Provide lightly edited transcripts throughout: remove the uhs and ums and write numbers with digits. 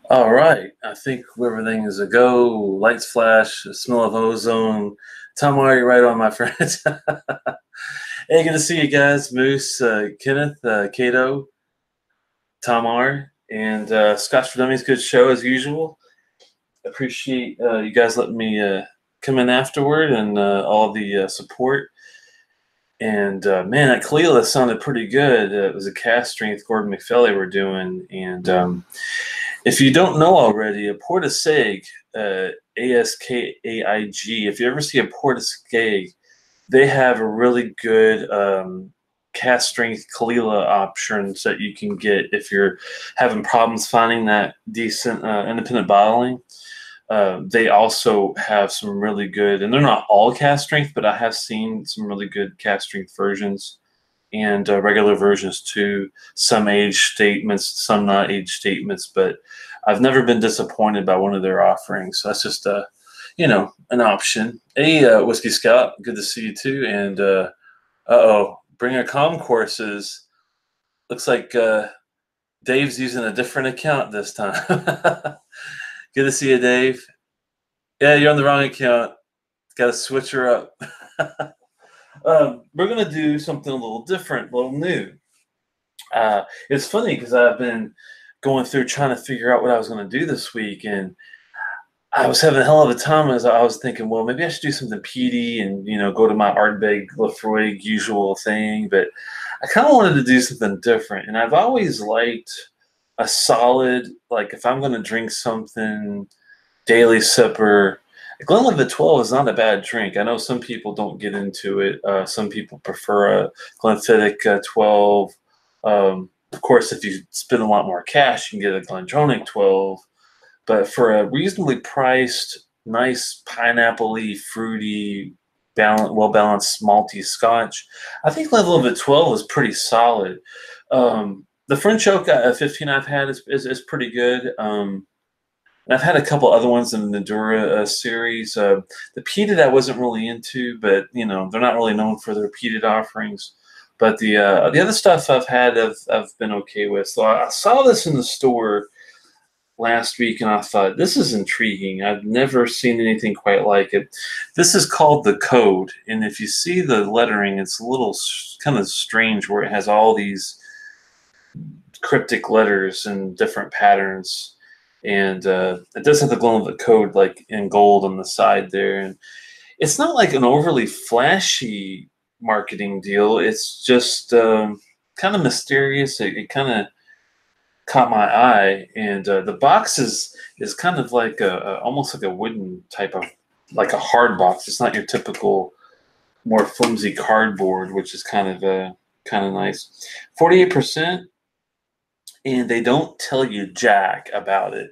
All right. I think everything is a go. Lights flash, smell of ozone. Tom, are you right on, my friend? Hey, good to see you guys. Moose, Kenneth, Cato, Tamar, and Scotch for Dummies. Good show as usual. Appreciate you guys letting me come in afterward and all the support. And man, that Kalila sounded pretty good. It was a cast strength Gordon McFelly we're doing. And if you don't know already, a Portishead, Askaig, if you ever see a Portishead, they have a really good cast strength Kalila options that you can get if you're having problems finding that decent independent bottling. They also have some really good, and they're not all cast strength, but I have seen some really good cast strength versions and regular versions too. Some age statements, some not age statements, but I've never been disappointed by one of their offerings. So that's just an option. Hey, Whiskey Scout, good to see you too. And bring a com courses. Looks like Dave's using a different account this time. Good to see you, Dave. Yeah, you're on the wrong account. Got to switch her up. We're going to do something a little different, a little new. It's funny because I've been going through trying to figure out what I was going to do this week, and I was having a hell of a time as I was thinking, well, maybe I should do something peaty and go to my Ardbeg Lefroy usual thing, but I kind of wanted to do something different, and I've always liked a solid, like if I'm going to drink something daily sipper. Glenlivet 12 is not a bad drink. I know some people don't get into it. Some people prefer a Glenfiddich 12. Of course, if you spend a lot more cash, you can get a Glendronach 12. But for a reasonably priced, nice pineapple-y, fruity, well-balanced malty scotch, I think Glenlivet 12 is pretty solid. The French Oak 15 I've had is pretty good. And I've had a couple other ones in the Nadura series. The peated I wasn't really into, but they're not really known for their peated offerings. But the other stuff I've had, I've been okay with. So I saw this in the store last week, and I thought this is intriguing. I've never seen anything quite like it. This is called the Code, and if you see the lettering, it's a little kind of strange where it has all these cryptic letters and different patterns. And it does have the Glenlivet Code like in gold on the side there, and it's not like an overly flashy marketing deal. It's just kind of mysterious. It kind of caught my eye, and the box is kind of like almost like a wooden type of, like a hard box. It's not your typical more flimsy cardboard, which is kind of nice. 48%, and they don't tell you jack about it.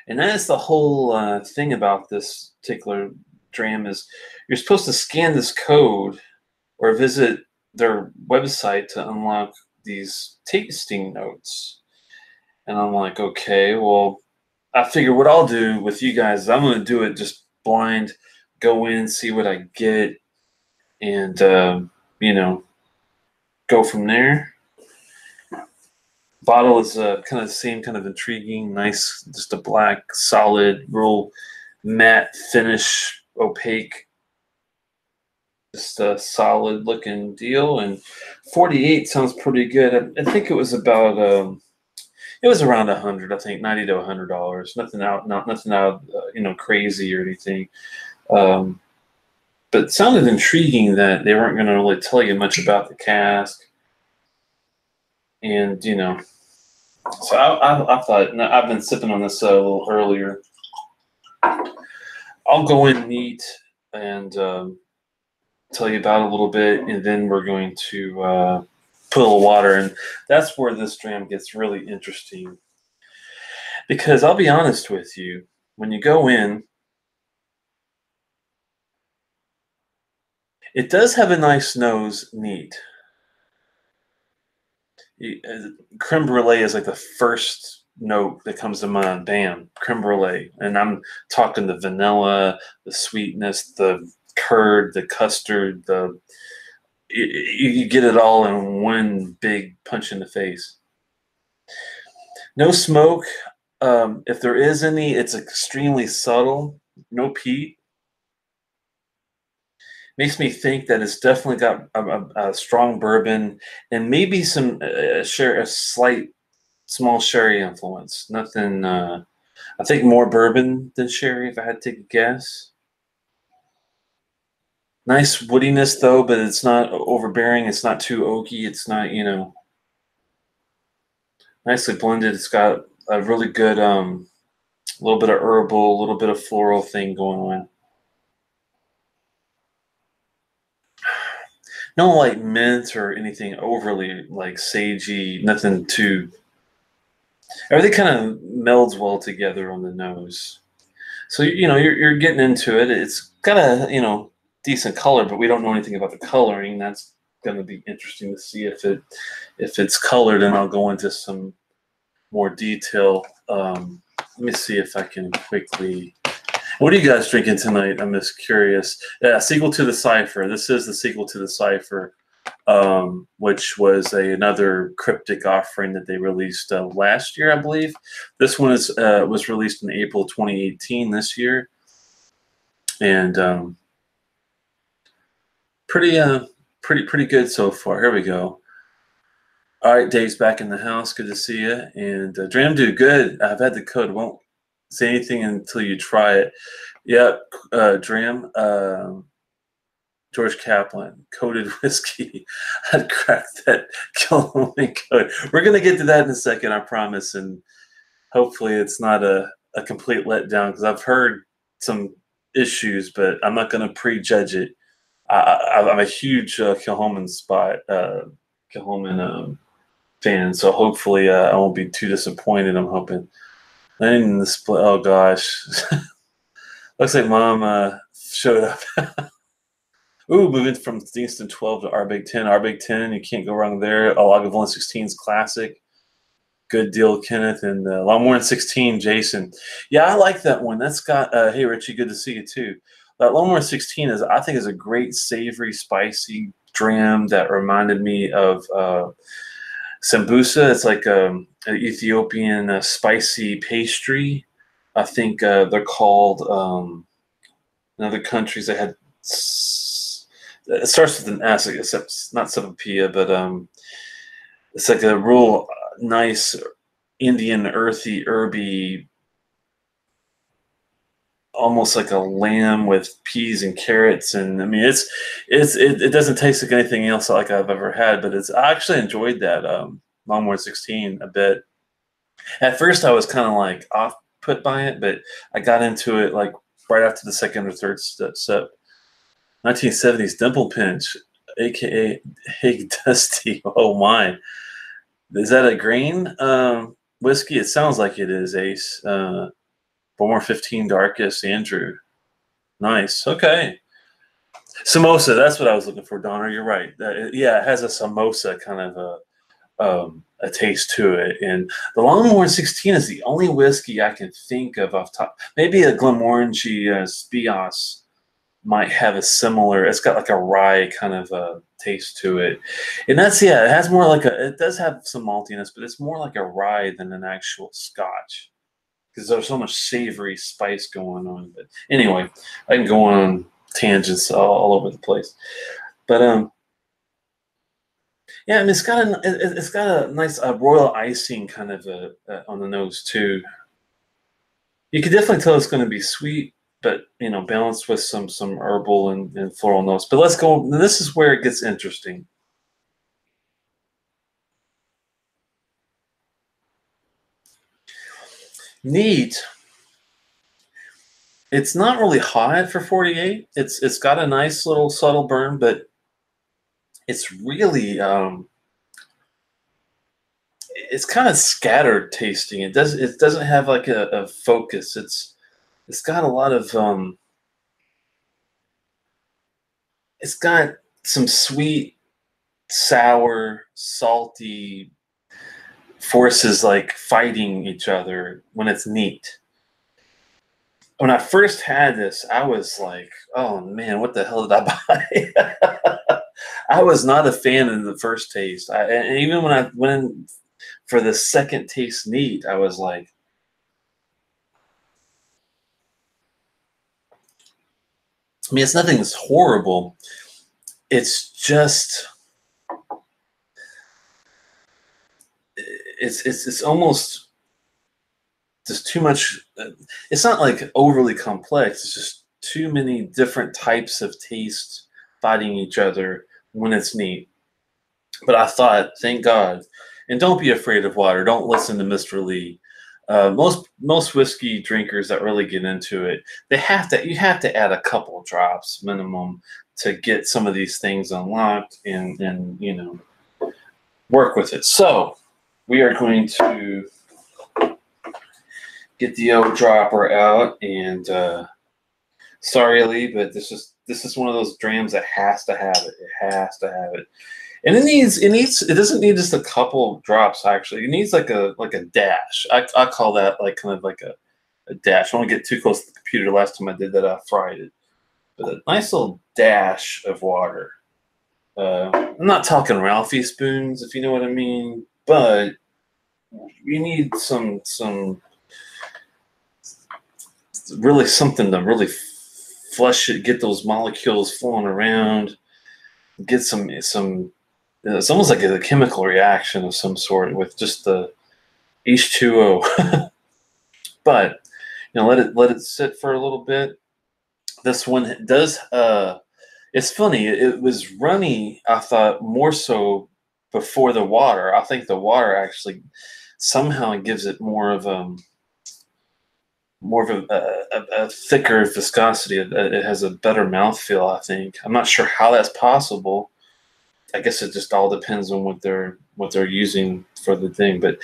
And that is the whole thing about this particular dram is you're supposed to scan this code or visit their website to unlock these tasting notes. And I'm like, okay, well, I figure what I'll do with you guys is I'm going to do it just blind, go in, see what I get, and, go from there. Bottle is kind of the same, kind of intriguing, nice, just a black, solid, real matte finish, opaque, just a solid looking deal. And 48 sounds pretty good. I think it was about it was around 100. I think $90 to $100. Nothing out, crazy or anything. But it sounded intriguing that they weren't going to really tell you much about the cask. And, so I thought, I've been sipping on this a little earlier. I'll go in neat and tell you about it a little bit, and then we're going to put a little water in. That's where this dram gets really interesting. Because I'll be honest with you, when you go in, it does have a nice nose, neat. Creme brulee is like the first note that comes to mind. Bam, creme brulee. And I'm talking the vanilla, the sweetness, the curd, the custard, you get it all in one big punch in the face. No smoke. If there is any, it's extremely subtle. No peat. Makes me think that it's definitely got a strong bourbon and maybe some a slight small sherry influence. Nothing. I think more bourbon than sherry, if I had to take a guess. Nice woodiness though, but it's not overbearing. It's not too oaky. It's not, nicely blended. It's got a really good little bit of herbal, a little bit of floral thing going on. No like mint or anything overly like sagey, nothing too. Everything kind of melds well together on the nose. So you're getting into it. It's got a decent color, but we don't know anything about the coloring. That's going to be interesting to see if it's colored, and I'll go into some more detail. Let me see if I can quickly. What are you guys drinking tonight? I'm just curious. Yeah, sequel to the Cipher. This is the sequel to the Cipher, which was another cryptic offering that they released last year, I believe. This one was released in April 2018 this year, and pretty good so far. Here we go. All right, Dave's back in the house. Good to see you. And Dram, do good. I've had the code. Won't say anything until you try it. Yep, Dram. George Kaplan, coated whiskey. I'd cracked that Kilchoman code. We're gonna get to that in a second, I promise. And hopefully, it's not a complete letdown because I've heard some issues, but I'm not gonna prejudge it. I'm a huge Kilchoman fan, so hopefully I won't be too disappointed. I'm hoping. Then the split. Oh gosh, looks like Mom showed up. Ooh, moving from Kingston 12 to Our Big 10. Our Big 10, you can't go wrong there. A Lagavulin 16's classic. Good deal, Kenneth. And Longmorn 16, Jason. Yeah, I like that one. That's got, hey, Richie, good to see you too. That Longmorn 16 I think is a great savory, spicy dram that reminded me of sambusa. It's like an Ethiopian spicy pastry. I think they're called, in other countries, they had. It starts with an S, except not Sapapia, but it's like a real nice Indian earthy, herby, almost like a lamb with peas and carrots. And I mean, it doesn't taste like anything else like I've ever had, but I actually enjoyed that Longmore 16 a bit. At first, I was kind of like off put by it, but I got into it like right after the second or third sip. 1970s Dimple Pinch, aka Hig Dusty. Oh my. Is that a grain whiskey? It sounds like it is, Ace. Bowmore 15 Darkest, Andrew. Nice. Okay. Samosa, that's what I was looking for, Donner. You're right. Yeah, it has a samosa kind of a taste to it. And the Longmorn 16 is the only whiskey I can think of off top. Maybe a Glenmorangie Spios might have a similar. It's got like a rye kind of taste to it, and it has more like it does have some maltiness, but it's more like a rye than an actual Scotch because there's so much savory spice going on. But anyway, I can go on tangents all over the place, but yeah, I mean it's got a nice royal icing kind of on the nose too. You can definitely tell it's going to be sweet, but balanced with some herbal and floral notes. But let's go. This is where it gets interesting. Neat. It's not really hot for 48. It's got a nice little subtle burn, but it's really it's kind of scattered tasting. It doesn't have like a focus. It's got a lot of it's got some sweet, sour, salty forces like fighting each other when it's neat. When I first had this, I was like, oh man, what the hell did I buy? I was not a fan of the first taste. And even when I went in for the second taste neat, I was like, I mean, it's nothing that's horrible. It's just it's almost just too much. It's not like overly complex. It's just too many different types of tastes fighting each other when it's neat. But I thought, thank God, and don't be afraid of water. Don't listen to Mr. Lee. Most whiskey drinkers that really get into it, you have to add a couple drops minimum to get some of these things unlocked and work with it. So we are going to get the old dropper out, and sorry, Lee, but this is one of those drams that has to have it. It has to have it. And it doesn't need just a couple drops, actually. It needs like a dash. I call that like kind of like a dash. I don't want to get too close to the computer. Last time I did that, I fried it. But a nice little dash of water. I'm not talking Ralphie spoons, if you know what I mean, but you need some really something to really flush it, get those molecules flowing around, get some. It's almost like a chemical reaction of some sort with just the H2O. But let it sit for a little bit. This one does. It's funny. It was runny. I thought more so before the water. I think the water actually somehow gives it more of a thicker viscosity. It has a better mouthfeel, I think. I'm not sure how that's possible. I guess it just all depends on what they're using for the thing. But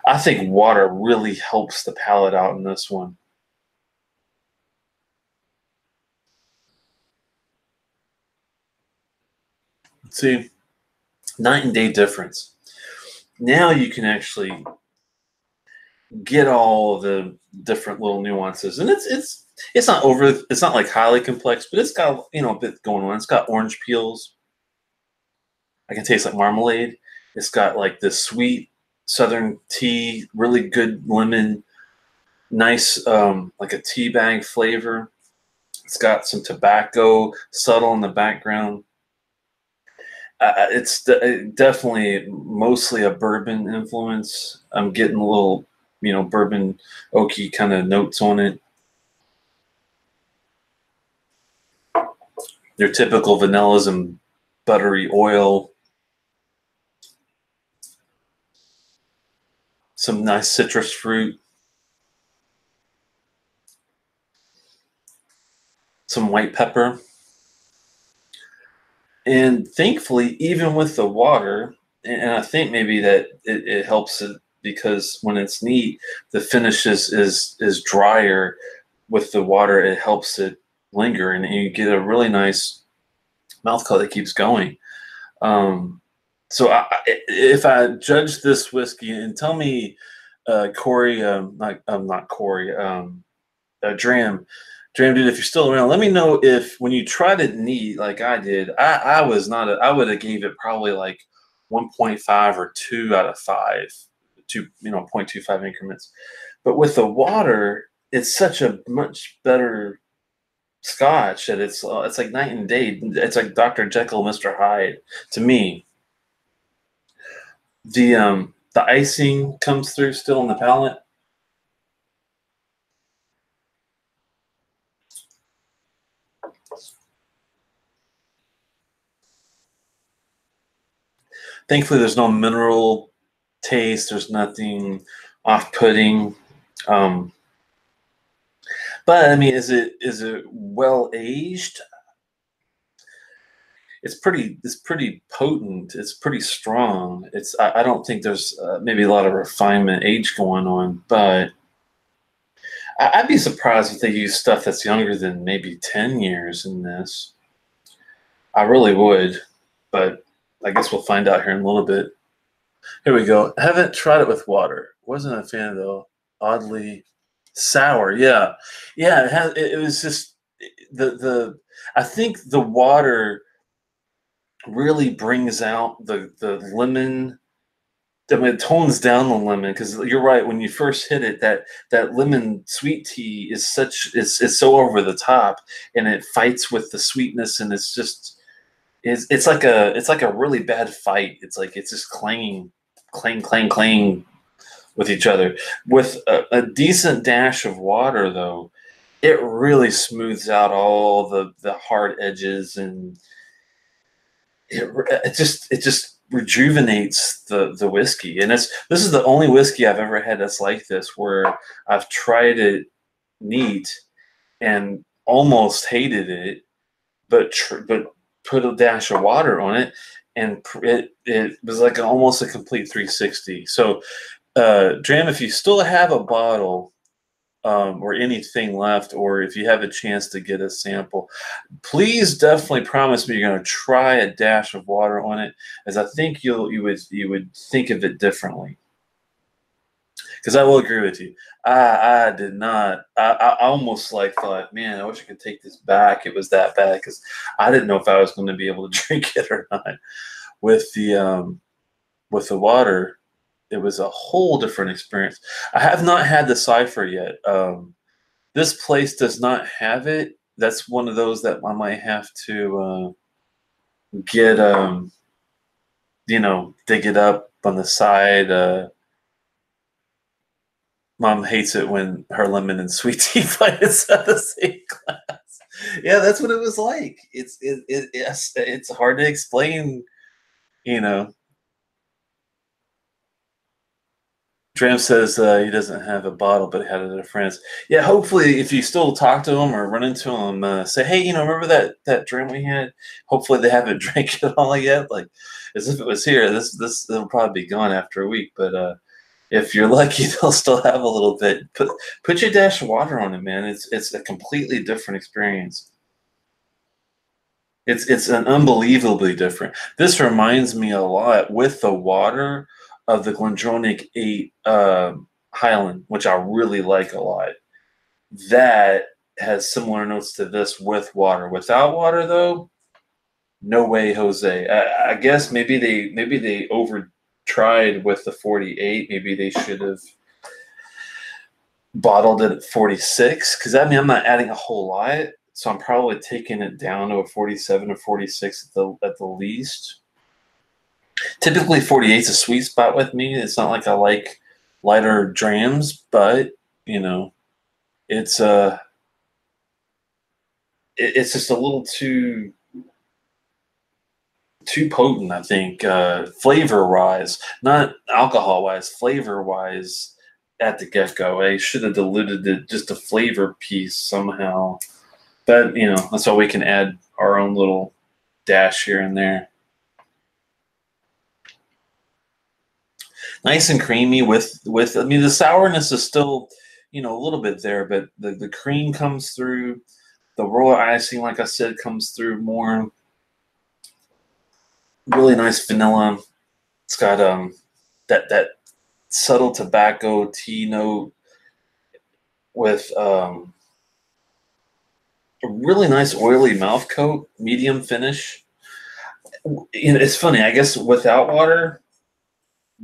I think water really helps the palate out in this one. See, night and day difference. Now you can actually get all the different little nuances, and it's not like highly complex, but it's got a bit going on. It's got orange peels. I can taste like marmalade. It's got like this sweet southern tea, really good lemon, nice like a tea bag flavor. It's got some tobacco subtle in the background. It's definitely mostly a bourbon influence. I'm getting a little, bourbon oaky kind of notes on it. Your typical vanillas and buttery oil. Some nice citrus fruit. Some white pepper. And thankfully, even with the water, and I think maybe that it helps it because when it's neat, the finish is drier. With the water, it helps it linger, and you get a really nice mouth color that keeps going. So if I judge this whiskey, and tell me, Corey, not Corey, Dram, dude, if you're still around, let me know if when you tried it neat like I did, I would have gave it probably like 1.5 or 2 out of 5, 0.25 increments. But with the water, it's such a much better Scotch that it's like night and day. It's like Dr. Jekyll, Mr. Hyde to me. The icing comes through still in the palate. Thankfully, there's no mineral taste. There's nothing off-putting. But I mean, is it well aged? It's pretty potent. It's pretty strong. I don't think there's maybe a lot of refinement age going on, but I'd be surprised if they use stuff that's younger than maybe 10 years in this. I really would, but I guess we'll find out here in a little bit. Here we go. I haven't tried it with water. Wasn't a fan though. Oddly sour. Yeah. It was just I think the water really brings out the lemon I mean, it tones down the lemon because you're right. When you first hit it, that lemon sweet tea is it's so over the top, and it fights with the sweetness, and it's like a really bad fight. It's just clanging, clang, clang, clang with each other. With a decent dash of water, though, it really smooths out all the hard edges, and it just rejuvenates the whiskey. And this is the only whiskey I've ever had that's like this, where I've tried it neat and almost hated it, but put a dash of water on it, and it was like almost a complete 360. So, Dram, if you still have a bottle, or anything left, or if you have a chance to get a sample, please definitely promise me you're going to try a dash of water on it, as I think you would think of it differently. Because I will agree with you. I did not. I almost like thought, man, I wish I could take this back. It was that bad because I didn't know if I was going to be able to drink it or not. With the water, it was a whole different experience. I have not had the Cypher yet. This place does not have it. That's one of those that I might have to get, dig it up on the side. Mom hates it when her lemon and sweet tea fight inside the same glass. Yeah, that's what it was like. It's hard to explain, you know. Dram says he doesn't have a bottle, but had it at a friend's. Yeah, hopefully, if you still talk to him or run into him, say, hey, remember that Dram we had? Hopefully, they haven't drank it all yet. Like, as if it was here. This it'll probably be gone after a week. But if you're lucky, they'll still have a little bit. Put your dash of water on it, man. It's a completely different experience. It's an unbelievably different. This reminds me a lot with the water of the Glendronach 8 Highland, which I really like a lot. That has similar notes to this with water. Without water, though, no way, Jose. I guess maybe they over tried with the 48. Maybe they should have bottled it at 46, because I mean I'm not adding a whole lot, so I'm probably taking it down to a 47 or 46 at the least. Typically 48 is a sweet spot with me. It's not like I like lighter drams, but it's it's just a little too potent, I think, flavor wise, not alcohol wise, flavor wise. At the get go, I should have diluted it, just a flavor piece somehow. But that's why we can add our own little dash here and there. Nice and creamy with I mean the sourness is still a little bit there, but the cream comes through. The roller icing, like I said, comes through more. Really nice vanilla. It's got that subtle tobacco tea note with a really nice oily mouth coat, medium finish. It's funny, I guess without water,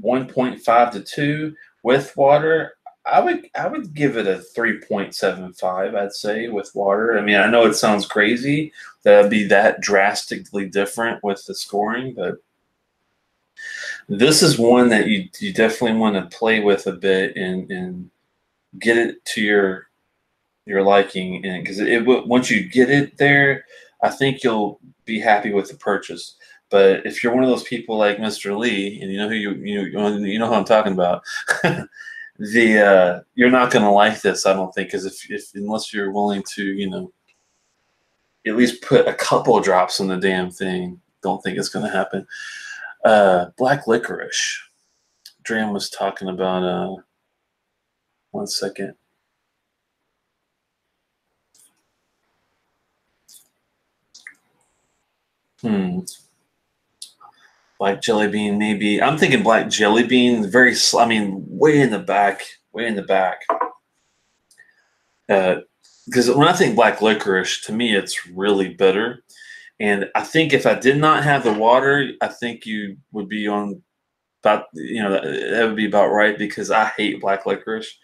1.5 to 2. With water, I would give it a 3.75, I'd say, with water. I mean, I know it sounds crazy that it'd be that drastically different with the scoring, but this is one that you definitely want to play with a bit and get it to your liking, and because once you get it there, I think you'll be happy with the purchase. But if you're one of those people like Mr. Lee, and you know who you know who I'm talking about, you're not going to like this, I don't think, because if unless you're willing to at least put a couple of drops in the damn thing, don't think it's going to happen. Black licorice. Dram was talking about. 1 second. Black jelly bean, maybe. I'm thinking black jelly bean. Very. I mean, way in the back. Way in the back. Because when I think black licorice, to me, it's really bitter. And I think if I did not have the water, I think you would be on about, that would be about right because I hate black licorice.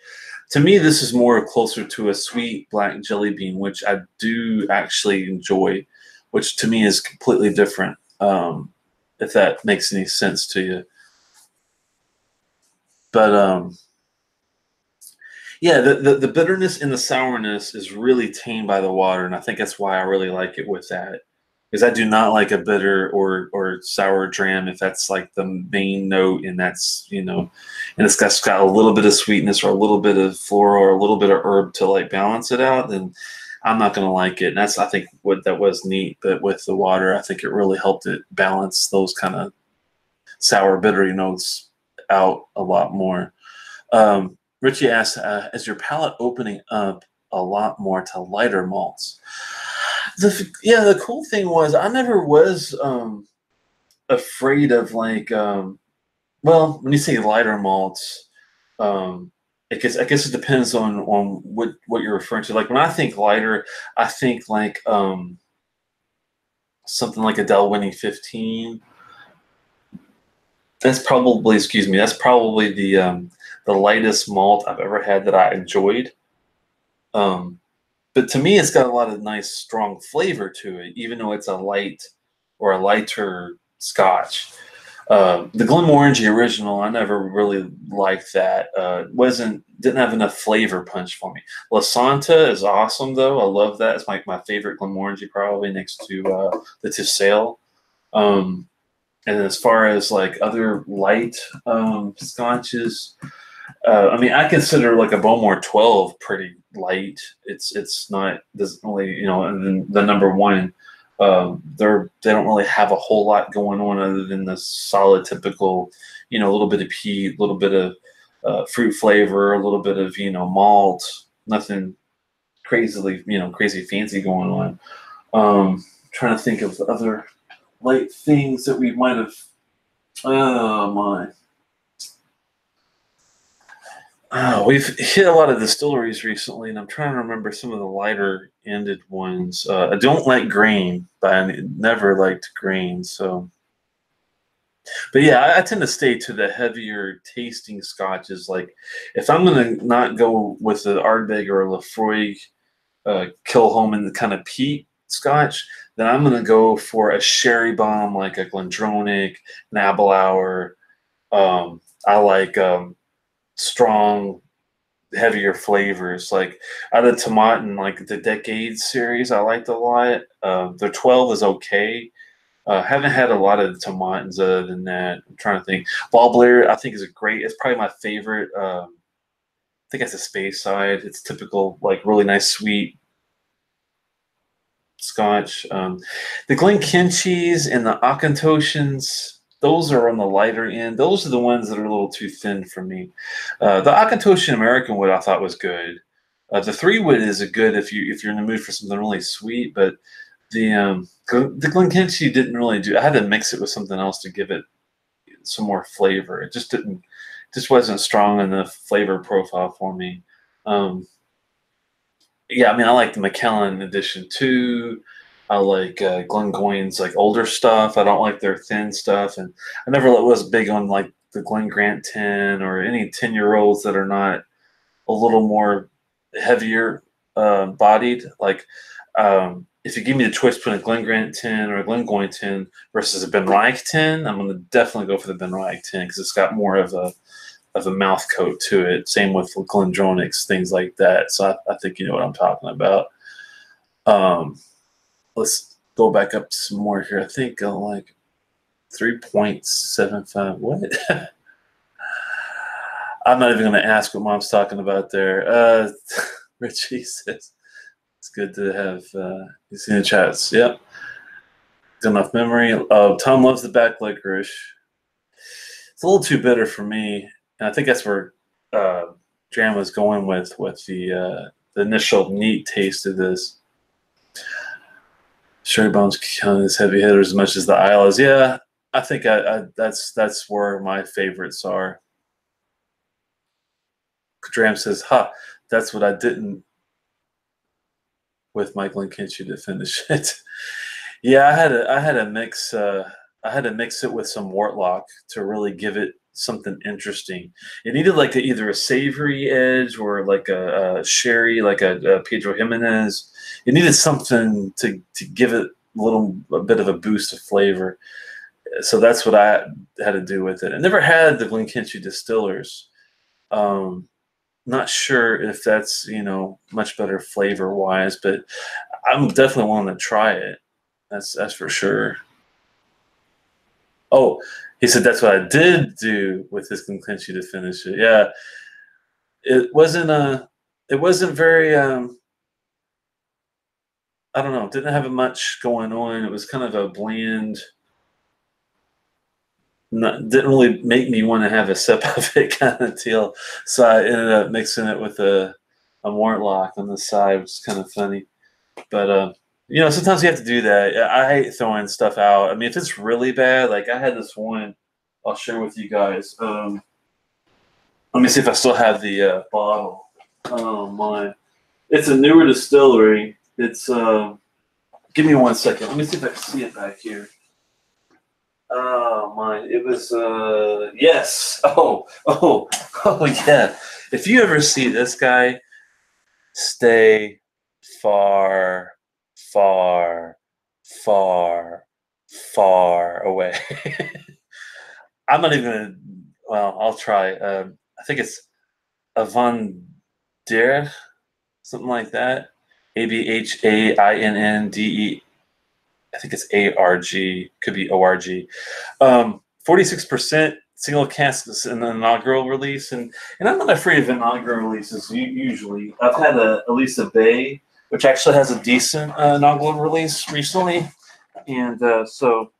To me, this is more closer to a sweet black jelly bean, which I do actually enjoy, which to me is completely different. If that makes any sense to you. But yeah, the bitterness and the sourness is really tamed by the water, and I think that's why I really like it with that. Because I do not like a bitter or sour dram if that's like the main note, and that's and it's got a little bit of sweetness or a little bit of floral or a little bit of herb to like balance it out, then I'm not gonna like it. And that's, I think, what that was neat. But with the water, I think it really helped it balance those kind of sour bittery notes out a lot more. Richie asks, is your palate opening up a lot more to lighter malts? The cool thing was I never was afraid of like well, when you say lighter malts, I guess it depends on what you're referring to. Like when I think lighter, I think like something like a Dalwhinnie 15. That's probably, excuse me, that's probably the lightest malt I've ever had that I enjoyed. But to me, it's got a lot of nice, strong flavor to it, even though it's a light or a lighter Scotch. The Glenmorangie original, I never really liked that. Didn't have enough flavor punch for me. La Santa is awesome though. I love that. It's my favorite Glenmorangie, probably next to the Tisale. And as far as like other light scotches, I mean, I consider like a Bowmore 12 pretty light. It's not, doesn't really, and then the number one, they don't really have a whole lot going on other than the solid typical, a little bit of peat, a little bit of fruit flavor, a little bit of malt, nothing crazy fancy going on. Trying to think of other light things that we might have. Oh my. We've hit a lot of distilleries recently, and I'm trying to remember some of the lighter-ended ones. I don't like grain, but I never liked grain. So, but yeah, I tend to stay to the heavier tasting scotches. Like, if I'm gonna not go with the Ardbeg or a Lefroy, Kilchoman kind of peat scotch, then I'm gonna go for a sherry bomb like a Glendronach, Nabelauer. I like strong, heavier flavors. Like out of Tomatin, like the Decades series, I liked a lot. Their 12 is okay. Haven't had a lot of the Tomatins other than that. I'm trying to think. Ball Blair, I think, is a great. It's probably my favorite. I think it's a Space Side. It's typical, like really nice, sweet Scotch. The Glenkinchies and the Auchentoshan, those are on the lighter end. Those are the ones that are a little too thin for me. The Auchentoshan American Wood I thought was good. The 3-wood is a good if you're in the mood for something really sweet, but the Glenkinchie didn't really do. I had to mix it with something else to give it some more flavor. It just wasn't strong enough flavor profile for me. Yeah, I mean, I like the Macallan edition too. I like Glengoyne's like older stuff. I don't like their thin stuff, and I never was big on like the Glen Grant 10 or any 10-year-olds that are not a little more heavier bodied. Like if you give me the choice between a Glen Grant 10 or a Glengoyne 10 versus a Ben Reich 10, I'm going to definitely go for the Ben Reich 10 because it's got more of a mouth coat to it. Same with Glendronachs, things like that. So I think you know what I'm talking about. Let's go back up some more here. I think like 3.75. What? I'm not even going to ask what Mom's talking about there. Richie says it's good to have you seen the chats. Yep. Good enough memory. Tom loves the back licorice. It's a little too bitter for me. And I think that's where Dram was going with the initial neat taste of this. Sherry bombs count as heavy hitters as much as the Islas. Yeah, I think that's where my favorites are. Dram says, "Ha, that's what I didn't with Michael and Kinchy to finish it." Yeah, I had to mix. I had to mix it with some Wortlock to really give it something interesting. It needed like either a savory edge or like a sherry, like a Pedro Jimenez. It needed something to give it a bit of a boost of flavor. So that's what I had to do with it. I never had the Glenkinchie Distillers. Not sure if that's much better flavor wise, but I'm definitely willing to try it. That's for sure. Oh, he said that's what I did do with this Glenkinchie to finish it. Yeah, it wasn't very I don't know, didn't have much going on. It was kind of a bland. Didn't really make me want to have a sip of it kind of deal. So I ended up mixing it with a Mortlock on the side, which is kind of funny. But sometimes you have to do that. I hate throwing stuff out. I mean, if it's really bad, like I had this one, I'll share with you guys. Let me see if I still have the bottle. Oh my, it's a newer distillery. It's give me 1 second. Let me see if I can see it back here. Oh my, it was yes. Oh yeah. If you ever see this guy, stay far, far, far, far away. I'm not even gonna. Well, I'll try. I think it's Avant Der, something like that. ABHAINNDE. I think it's ARG. Could be ORG. 46% single casks in the inaugural release, and I'm not afraid of inaugural releases. Usually, I've had at least a Bay, which actually has a decent inaugural release recently, and so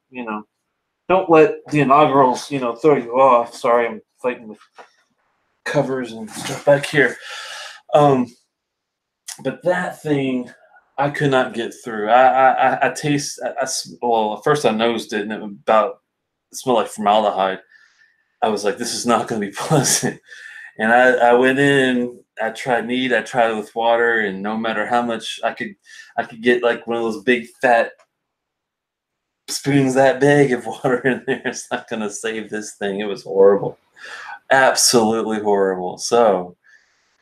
don't let the inaugurals throw you off. Sorry, I'm fighting with covers and stuff back here. But that thing, I could not get through. I taste. Well, at first I nosed it, and it smelled like formaldehyde. I was like, this is not going to be pleasant. And I went in. I tried neat. I tried it with water, and no matter how much I could get like one of those big fat spoons that big of water in there. It's not going to save this thing. It was horrible, absolutely horrible. So,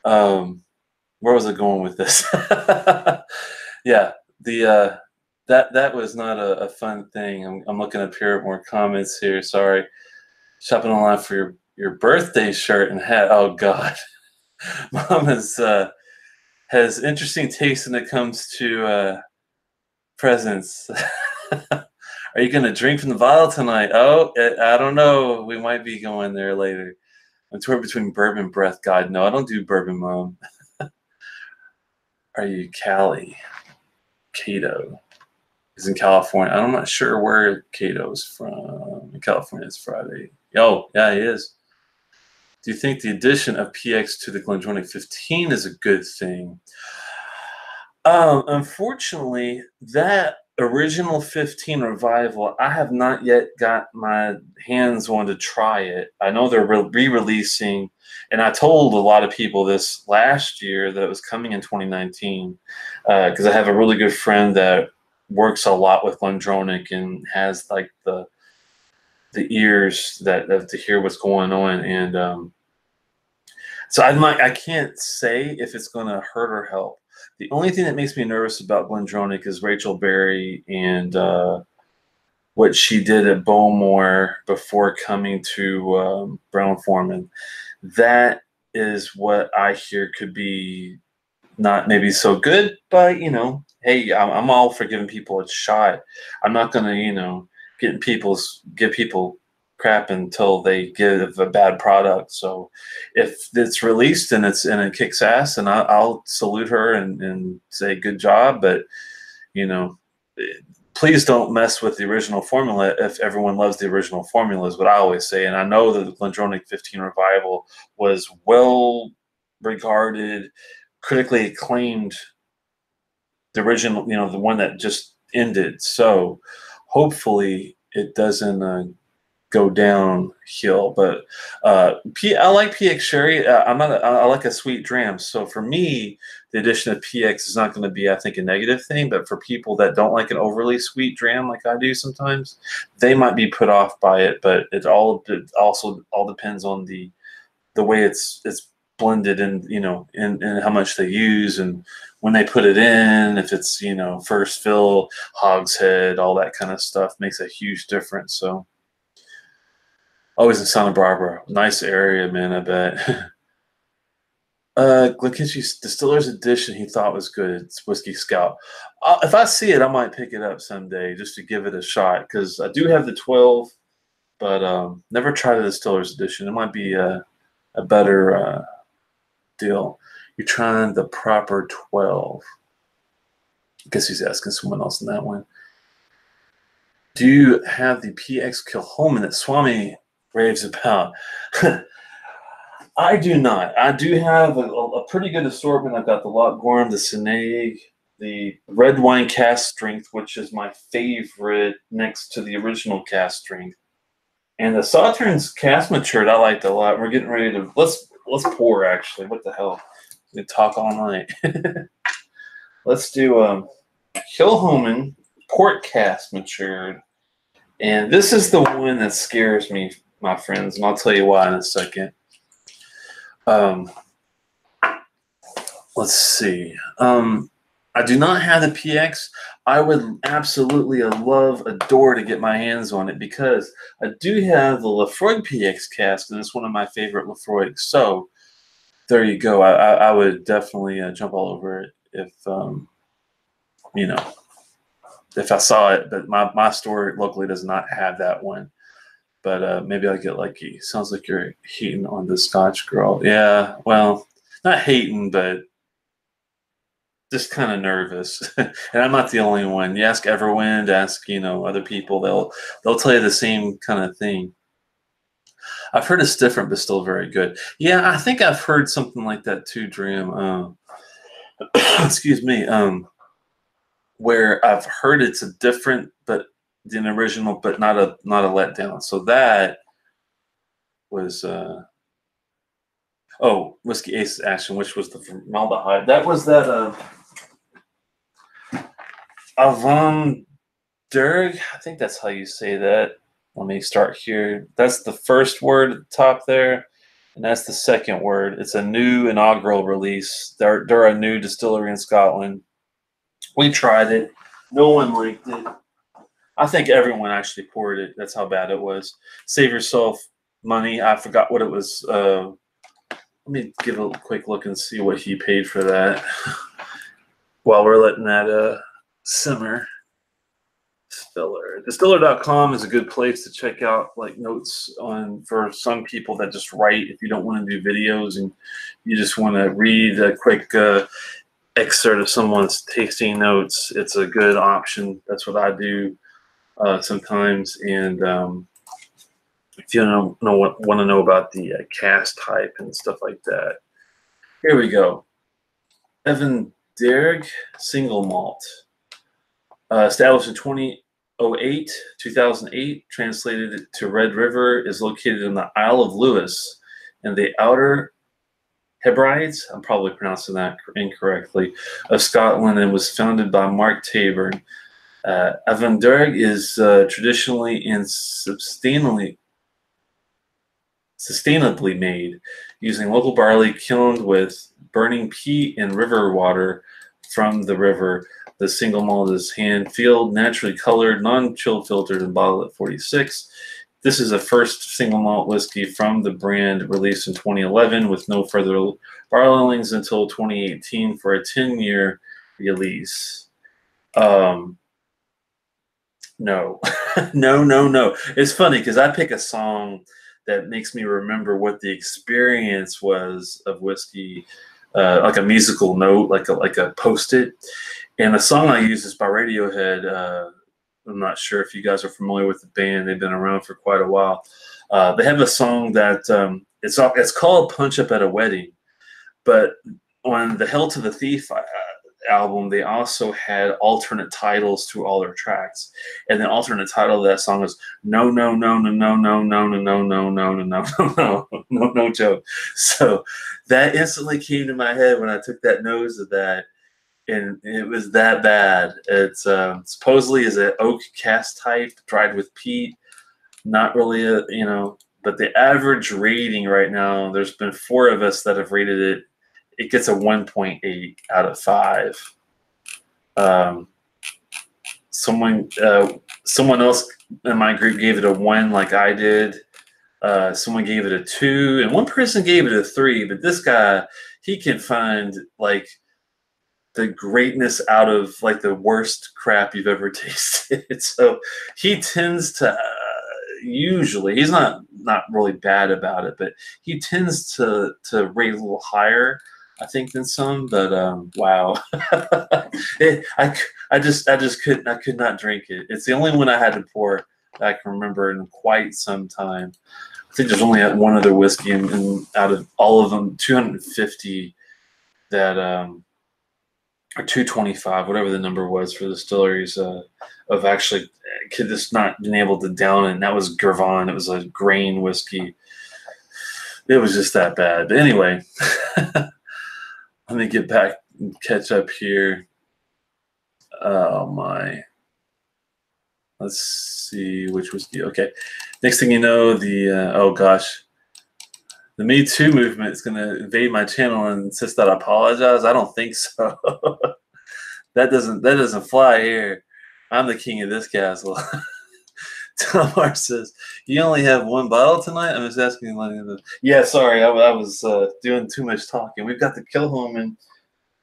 where was I going with this? Yeah, that was not a fun thing. I'm looking up here at more comments here. Sorry, shopping online for your birthday shirt and hat. Oh God, Mom has interesting taste when it comes to presents. Are you going to drink from the bottle tonight? Oh, I don't know. We might be going there later. I'm torn between bourbon breath. God, no, I don't do bourbon, Mom. Are you Cali? Cato is in California. I'm not sure where Cato is from. In California, it's Friday. Oh, yeah, he is. Do you think the addition of PX to the Glendronach 15 is a good thing? Unfortunately, that original 15 revival, I have not yet got my hands on to try it. I know they're re-releasing, and I told a lot of people this last year that it was coming in 2019 because I have a really good friend that works a lot with Glendronach and has like the ears that to hear what's going on, and so I can't say if it's going to hurt or help. The only thing that makes me nervous about Glendronach is Rachel Berry and what she did at Bowmore before coming to Brown-Forman. That is what I hear could be not maybe so good, but hey, I'm all for giving people a shot. I'm not going to give people crap until they give a bad product. So if it's released and it kicks ass, and I'll salute her and say good job, but please don't mess with the original formula if everyone loves the original formula is what I always say. And I know that the Glendronach 15 revival was well regarded, critically acclaimed, the original, the one that just ended. So hopefully it doesn't go downhill. But I like PX Sherry. I like a sweet dram. So for me, the addition of PX is not going to be, I think, a negative thing. But for people that don't like an overly sweet dram like I do sometimes, they might be put off by it. But it also all depends on the way it's blended, and and how much they use, and when they put it in, if it's first fill, hogshead, all that kind of stuff makes a huge difference. So always in Santa Barbara, nice area, man. I bet. Glenlivet's Distiller's Edition he thought was good. It's Whiskey Scout. If I see it, I might pick it up someday just to give it a shot, because I do have the 12, but never tried the Distiller's Edition. It might be a better deal. You're trying the proper 12. I guess he's asking someone else on that one. Do you have the PX Kilchoman that Swami raves about? I do not. I do have a pretty good assortment. I've got the Lochgorm, the Sinag, the red wine cask strength, which is my favorite next to the original cask strength. And the Sautern's cask matured, I liked a lot. We're getting ready to let's pour, actually. What the hell? We talk all night. Let's do Kilchoman port cask matured. And this is the one that scares me, my friends, and I'll tell you why in a second. Let's see. I do not have the PX. I would absolutely adore to get my hands on it, because I do have the Lefroy PX cask, and it's one of my favorite Lefroy. So there you go. I would definitely jump all over it if if I saw it. But my store locally does not have that one. But maybe I'll get lucky. Sounds like you're hating on the Scotch girl. Yeah, well, not hating, but just kind of nervous. And I'm not the only one. You ask Everwind, ask other people. They'll tell you the same kind of thing. I've heard it's different, but still very good. Yeah, I think I've heard something like that too, Dream. Excuse me. Where I've heard it's a different, but than original, but not a letdown. So that was Whiskey Ace Action, which was the formaldehyde. That was that Avant Derg. I think that's how you say that. Let me start here. That's the first word at the top there, and that's the second word. It's a new inaugural release. They're a new distillery in Scotland. We tried it. No one liked it. I think everyone actually poured it. That's how bad it was. Save yourself money. I forgot what it was. Let me give a quick look and see what he paid for that while we're letting that simmer. Distiller. Distiller.com is a good place to check out notes for some people that just write. If you don't want to do videos and you just want to read a quick excerpt of someone's tasting notes, it's a good option. That's what I do sometimes. And if you want to know about the cask type and stuff like that, here we go. Evan Derg single malt, established in 2008, translated to Red River, is located in the Isle of Lewis in the Outer Hebrides, I'm probably pronouncing that incorrectly, of Scotland, and was founded by Mark Taburn. Avanderg is traditionally and sustainably made using local barley kilned with burning peat and river water from the river. The single malt is hand-filled, naturally colored, non-chill filtered, and bottled at 46. This is a first single malt whiskey from the brand, released in 2011 with no further barrelings until 2018 for a 10-year release. No. No. It's funny because I pick a song that makes me remember what the experience was of whiskey, like a musical note, like a post-it. And the song I use is by Radiohead. I'm not sure if you guys are familiar with the band. They've been around for quite a while. They have a song that it's called "Punch Up at a Wedding," but on the "Hell to the Thief," album, they also had alternate titles to all their tracks, and the alternate title of that song is "No No No No No No No No No No No No No No No No Joke." So that instantly came to my head when I took that nose of that, and it was that bad. It's supposedly is an oak cast type, dried with peat. Not really a but the average rating right now, there's been 4 of us that have rated it. It gets a 1.8 out of 5. Um, someone else in my group gave it a 1, like I did. Someone gave it a 2, and one person gave it a 3. But this guy, he can find like the greatness out of like the worst crap you've ever tasted. So he tends to usually, he's not really bad about it, but he tends to rate a little higher, I think, than some. But wow, I could not drink it. It's the only one I had to pour that I can remember in quite some time. I think there's only one other whiskey in out of all of them, 250 that or 225, whatever the number was for the distilleries, of actually could just not been able to down it. And that was Gervon. It was a grain whiskey. It was just that bad. But anyway, let me get back and catch up here. Oh my. Let's see which whiskey. Okay. Next thing you know, oh gosh. The Me Too movement is going to invade my channel and insist that I apologize. I don't think so. That doesn't fly here. I'm the king of this castle. Tomar says, "You only have 1 bottle tonight?" I'm just asking. Yeah, sorry, I was doing too much talking. We've got the Kilchoman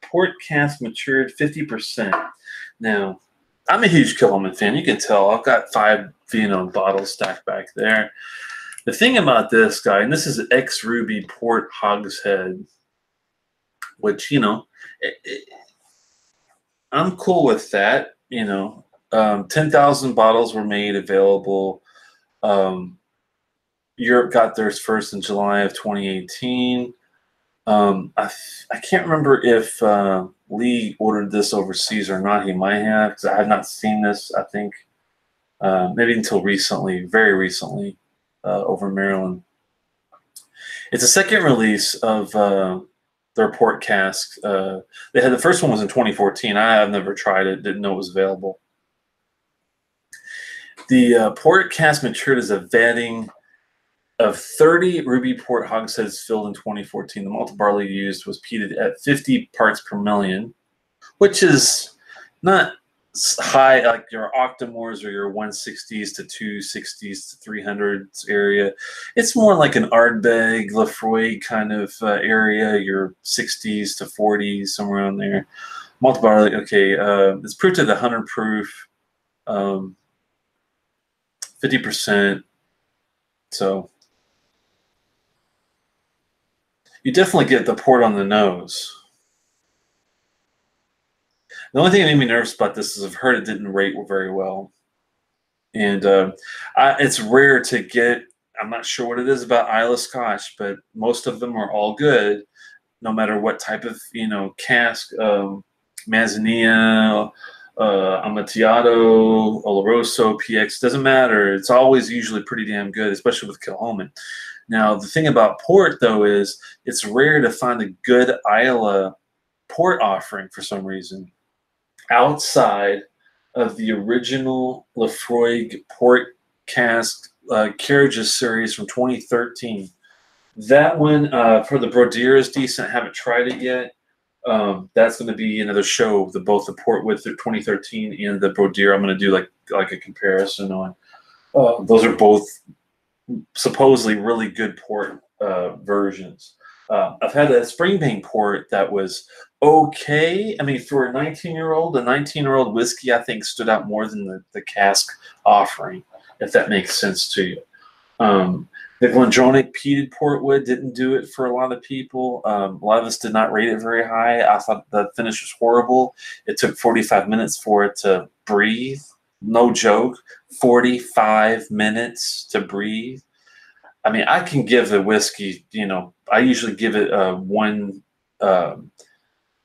Port Cask matured 50%. Now, I'm a huge Kilchoman fan. You can tell. I've got 5 bottles stacked back there. The thing about this guy, and this is ex-Ruby Port Hogshead, which, I'm cool with that. 10,000 bottles were made available. Europe got theirs first in July of 2018. I can't remember if Lee ordered this overseas or not. He might have, because I have not seen this, I think, maybe until recently, very recently. Over Maryland. It's a second release of their port cask. They had the first one was in 2014. I have never tried it, didn't know it was available. The port cask matured as a vatting of 30 Ruby Port hogsheads filled in 2014. The malt barley used was peated at 50 parts per million, which is not high like your Octomores or your 160s to 260s to 300s area. It's more like an Ardbeg, Lefroy kind of area, your 60s to 40s, somewhere around there. Malt barley, okay, it's proved at 100 proof, 50%. So you definitely get the port on the nose. The only thing that made me nervous about this is I've heard it didn't rate very well. And it's rare to get, I'm not sure what it is about Isla Scotch, but most of them are all good, no matter what type of, cask, Manzanilla, Amontillado, Oloroso, PX, doesn't matter. It's always usually pretty damn good, especially with Kilchoman. Now, the thing about port, though, is it's rare to find a good Isla port offering for some reason, outside of the original Lefroy Port Cask Carriages series from 2013. That one for the Brodeer is decent. Haven't tried it yet. That's going to be another show. Both the Port with 2013 and the Brodeer. I'm going to do like a comparison on. Those are both supposedly really good port versions. I've had a Springbank port that was okay. I mean, for a 19-year-old, a 19-year-old whiskey, I think stood out more than the cask offering, if that makes sense to you. The Glendronach peated portwood didn't do it for a lot of people. A lot of us did not rate it very high. I thought the finish was horrible. It took 45 minutes for it to breathe. No joke. 45 minutes to breathe. I mean, I can give the whiskey, I usually give it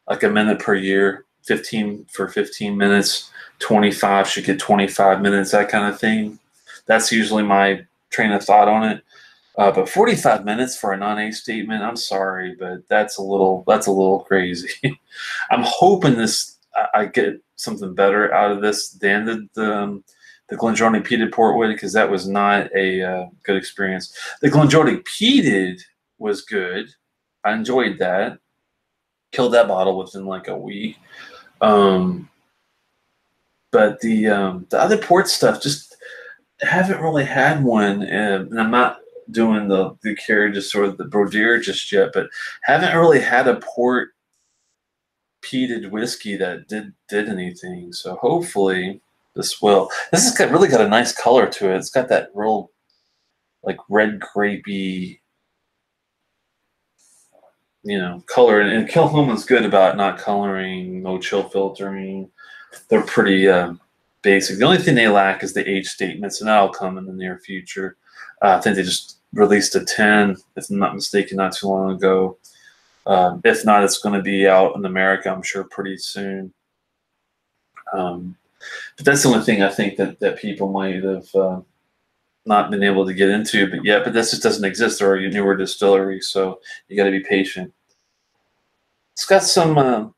like a minute per year, 15 for 15 minutes, 25 should get 25 minutes, that kind of thing. That's usually my train of thought on it. But 45 minutes for a non-age statement, I'm sorry, but that's a little crazy. I'm hoping I get something better out of this than the Glengordy peated portwood, because that was not a good experience. The Glengordy peated was good. I enjoyed that. Killed that bottle within like a week. But the other port stuff, just haven't really had one, and I'm not doing the carriage or the Brodeer just yet, but haven't really had a port peated whiskey that did anything. So hopefully this will. This has really got a nice color to it. It's got that real like red grapey, color. And Kilchoman's good about not coloring, no chill filtering. They're pretty basic. The only thing they lack is the age statements, and that'll come in the near future. I think they just released a 10, if I'm not mistaken, not too long ago. If not, it's going to be out in America, I'm sure, pretty soon. But that's the only thing I think that people might have not been able to get into. But this just doesn't exist. They're a newer distillery, so you got to be patient. It's got some.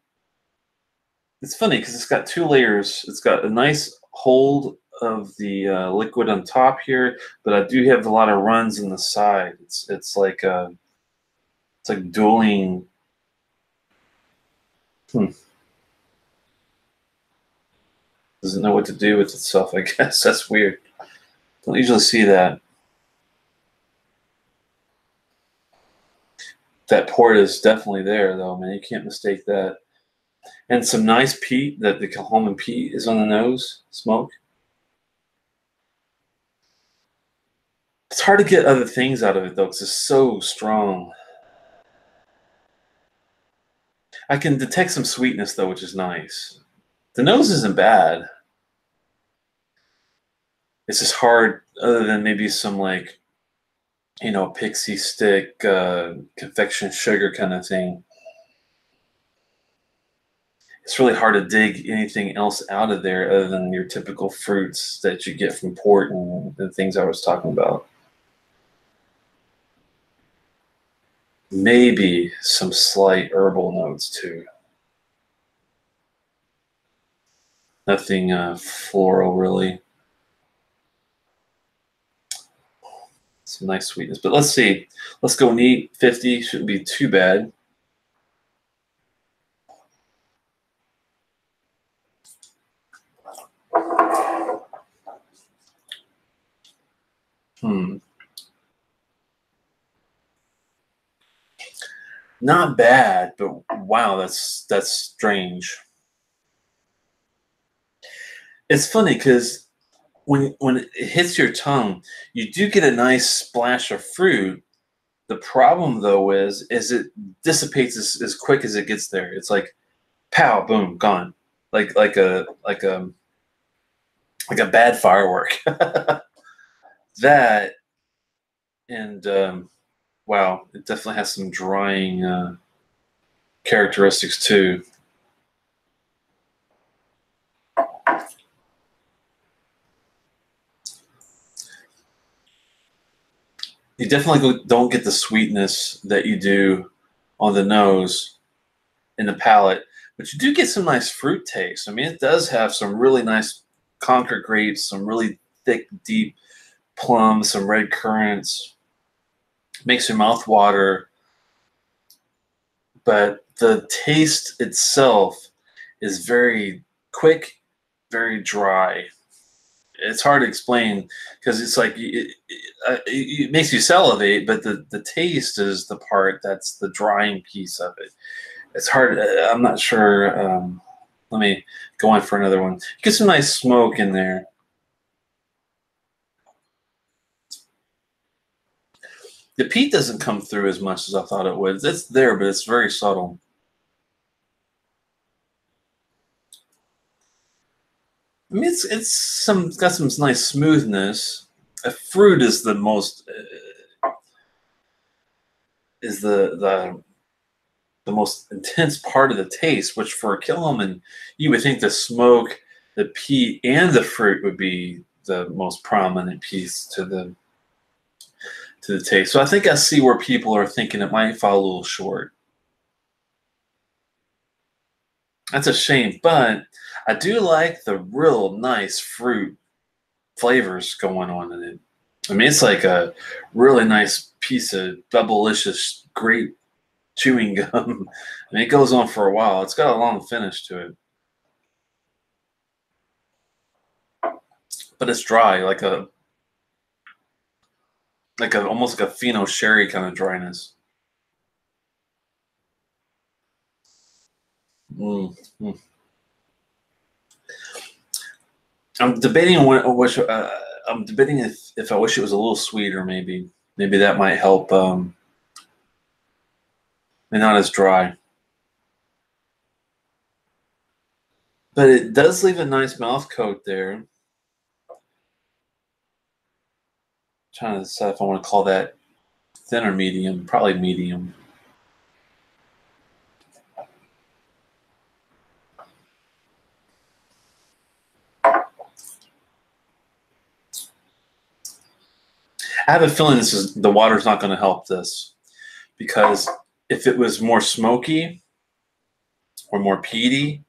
It's funny because it's got 2 layers. It's got a nice hold of the liquid on top here, but I do have a lot of runs in the side. It's like dueling. Doesn't know what to do with itself, I guess. That's weird. Don't usually see that. That port is definitely there, though, man. You can't mistake that. And some nice peat. The Kilchoman peat is on the nose. Smoke. It's hard to get other things out of it, though, because it's so strong. I can detect some sweetness, though, which is nice. The nose isn't bad. It's just hard, other than maybe some, like, pixie stick, confection sugar kind of thing. It's really hard to dig anything else out of there other than your typical fruits that you get from port and the things I was talking about. Maybe some slight herbal notes too. Nothing floral really. Some nice sweetness, but let's see. Let's go neat. 50 shouldn't be too bad. Not bad, but wow, that's strange. It's funny because when it hits your tongue, you do get a nice splash of fruit. The problem, though, is it dissipates as quick as it gets there. It's like, pow, boom, gone, like a bad firework. That and wow, it definitely has some drying characteristics too. You definitely don't get the sweetness that you do on the nose in the palate, but you do get some nice fruit taste. I mean, it does have some really nice Concord grapes, some really thick, deep plums, some red currants. Makes your mouth water, but the taste itself is very quick, very dry. It's hard to explain because it's like it makes you salivate, but the taste is the part that's the drying piece of it. It's hard. I'm not sure. Let me go on for another one. Get some nice smoke in there. The peat doesn't come through as much as I thought it would. It's there, but it's very subtle. I mean, it's got some nice smoothness. Fruit is the most most intense part of the taste, which for a Kilchoman, you would think the smoke, the peat, and the fruit would be the most prominent piece to the taste. So I think I see where people are thinking it might fall a little short. That's a shame, but I do like the real nice fruit flavors going on in it. I mean, it's like a really nice piece of double-licious grape chewing gum. I mean, it goes on for a while. It's got a long finish to it. But it's dry, like almost like a Fino sherry kind of dryness. I'm debating I'm debating if I wish it was a little sweeter. Maybe that might help. And not as dry, but it does leave a nice mouth coat there. Trying to decide if I want to call that thin or medium. Probably medium. I have a feeling the water's not going to help this, because if it was more smoky or more peaty,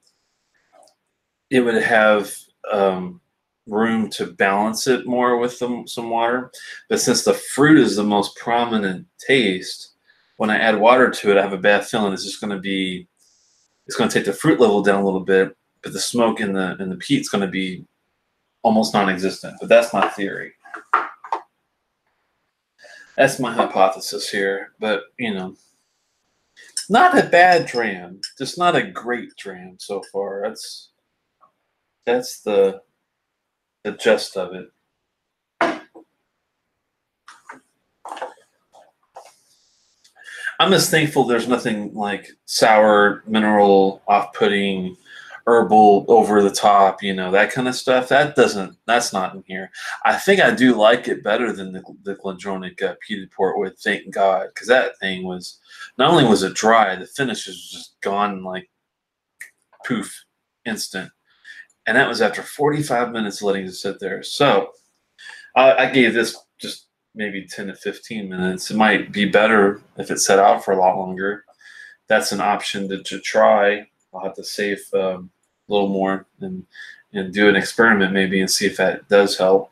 it would have room to balance it more with some water. But since the fruit is the most prominent taste, when I add water to it, I have a bad feeling it's going to take the fruit level down a little bit, but the smoke and the peat's going to be almost non-existent. But that's my theory. That's my hypothesis here. But, not a bad dram, just not a great dram so far. That's the gist of it. I'm just thankful there's nothing like sour, mineral, off-putting, herbal, over the top, that kind of stuff. That's not in here. I think I do like it better than the Glendronach peated portwood, thank God, because that thing was, not only was it dry, the finish was just gone like poof, instant. And that was after 45 minutes letting it sit there. So I gave this just maybe 10 to 15 minutes. It might be better if it set out for a lot longer. That's an option to try. I'll have to save a little more and do an experiment maybe and see if that does help.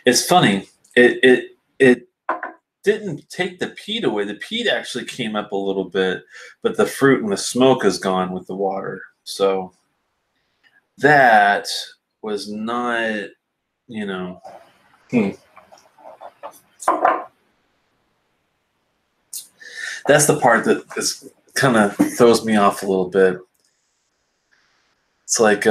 It's funny. It didn't take the peat away. The peat actually came up a little bit, but the fruit and the smoke is gone with the water. So that was not, That's the part that is kind of throws me off a little bit. It's like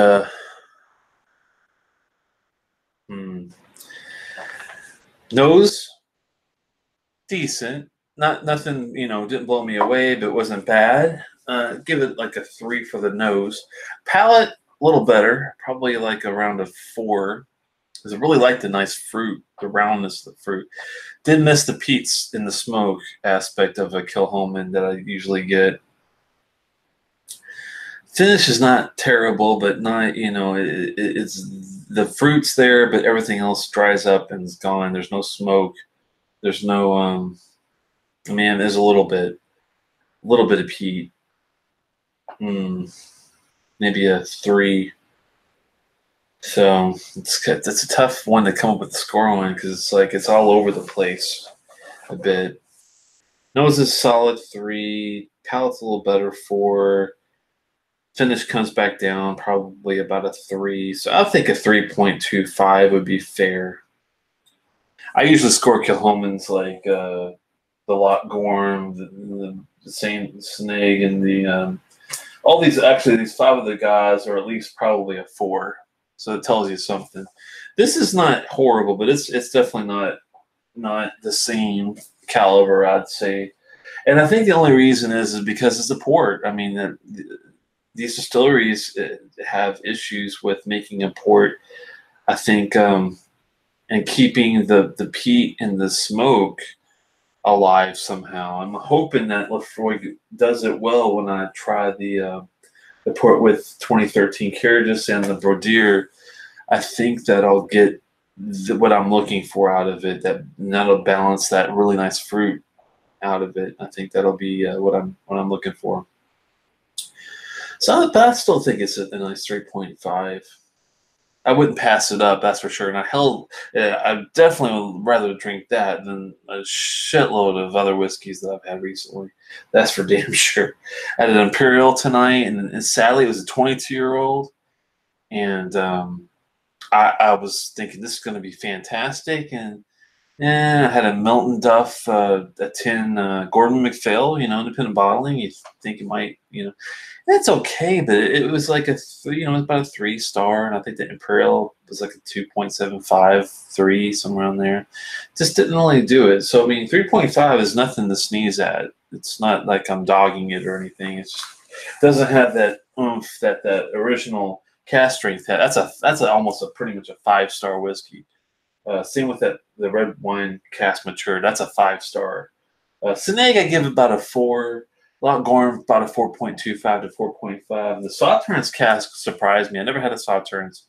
nose, decent. Nothing, didn't blow me away, but it wasn't bad. Give it like a 3 for the nose. Palate, a little better, probably like around a 4. Because I really like the nice fruit, the roundness of the fruit. Did miss the peats in the smoke aspect of a Kilchoman that I usually get. Finish is not terrible, but not, it's the fruit's there, but everything else dries up and is gone. There's no smoke. There's no, there's a little bit of peat. Maybe a 3. So that's a tough one to come up with the score on, because it's all over the place a bit. Nose is solid 3. Palate's a little better 4. Finish comes back down probably about a 3. So I think a 3.25 would be fair. I usually score Kilchomans like the Loch Gorm, the Saint Snag, and the all these. Actually, these 5 of the guys are at least probably a 4. So it tells you something. This is not horrible, but it's definitely not the same caliber, I'd say. And I think the only reason is because it's a port. I mean, these distilleries have issues with making a port I think, and keeping the peat and the smoke alive somehow. I'm hoping that Lefroy does it well when I try the port with 2013 Carriages and the Brodeer. I think that I'll get what I'm looking for out of it. That'll balance that really nice fruit out of it. I think that'll be what I'm looking for. So, but I still think it's a nice 3.5. I wouldn't pass it up, that's for sure. And I definitely would rather drink that than a shitload of other whiskeys that I've had recently. That's for damn sure. I had an Imperial tonight, and sadly, it was a 22-year-old. And I was thinking this is going to be fantastic. And I had a Milton Duff, a tin Gordon MacPhail, independent bottling. You think it might, that's okay, but it was like it was about a 3-star, and I think the Imperial was like a 2.75, 3, somewhere around there. Just didn't really do it. So I mean, 3.5 is nothing to sneeze at. It's not like I'm dogging it or anything. It just doesn't have that oomph that original cask strength had. That's almost pretty much a 5-star whiskey. Same with the red wine cask matured. That's a 5-star. Sinag, I give about a 4. Lochgorn about a 4.25 to 4.5. The Sauternes cask surprised me. I never had a Sauternes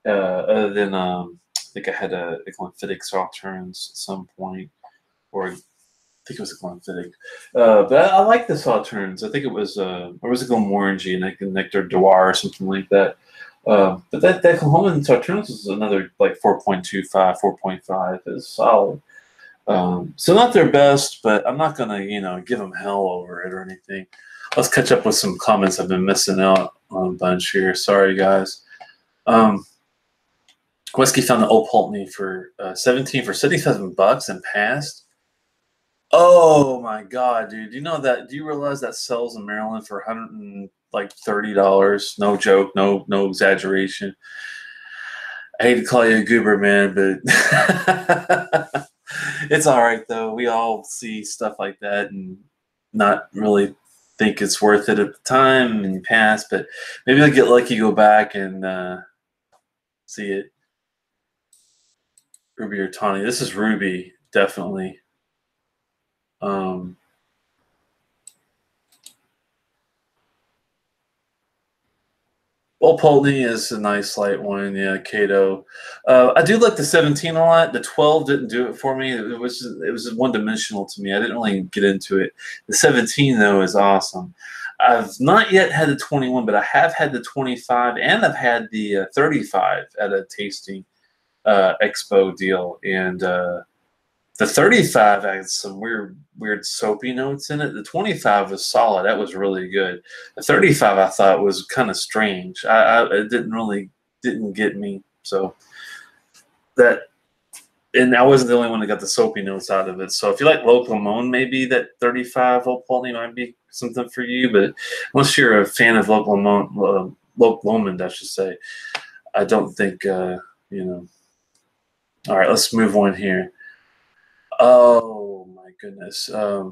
other than I think I had a Glenfiddich Sauternes at some point, or I think it was a Glenfiddich. But I like the Sauternes. I think it was or was it Glenmorangie and like Nectar Noir or something like that. But that Kilchoman Sauternes was another like 4.25, 4.5. It's solid. So not their best, but I'm not gonna, give them hell over it or anything. Let's catch up with some comments I've been missing out on a bunch here. Sorry, guys. Whiskey found the Old Pulteney for 17 for $77 and passed. Oh my God, dude! Do you know that? Do you realize that sells in Maryland for $130? No joke, no exaggeration. I hate to call you a goober, man, but it's all right though. We all see stuff like that and not really think it's worth it at the time and you pass, but maybe I'll get lucky, go back and see it. Ruby or Tawny. This is Ruby, definitely. Old Pulteney is a nice light wine, yeah. Cato. I do like the 17 a lot. The 12 didn't do it for me. It was one dimensional to me. I didn't really get into it. The 17 though is awesome. I've not yet had the 21, but I have had the 25, and I've had the 35 at a tasting expo deal, and the 35 had some weird soapy notes in it. The 25 was solid. That was really good. The 35 I thought was kind of strange. It didn't get me. So and I wasn't the only one that got the soapy notes out of it. So if you like Local Moan, maybe that 35 Old Pulteney might be something for you. But unless you're a fan of Local Lomond, I should say, I don't think All right, let's move on here. Oh my goodness. I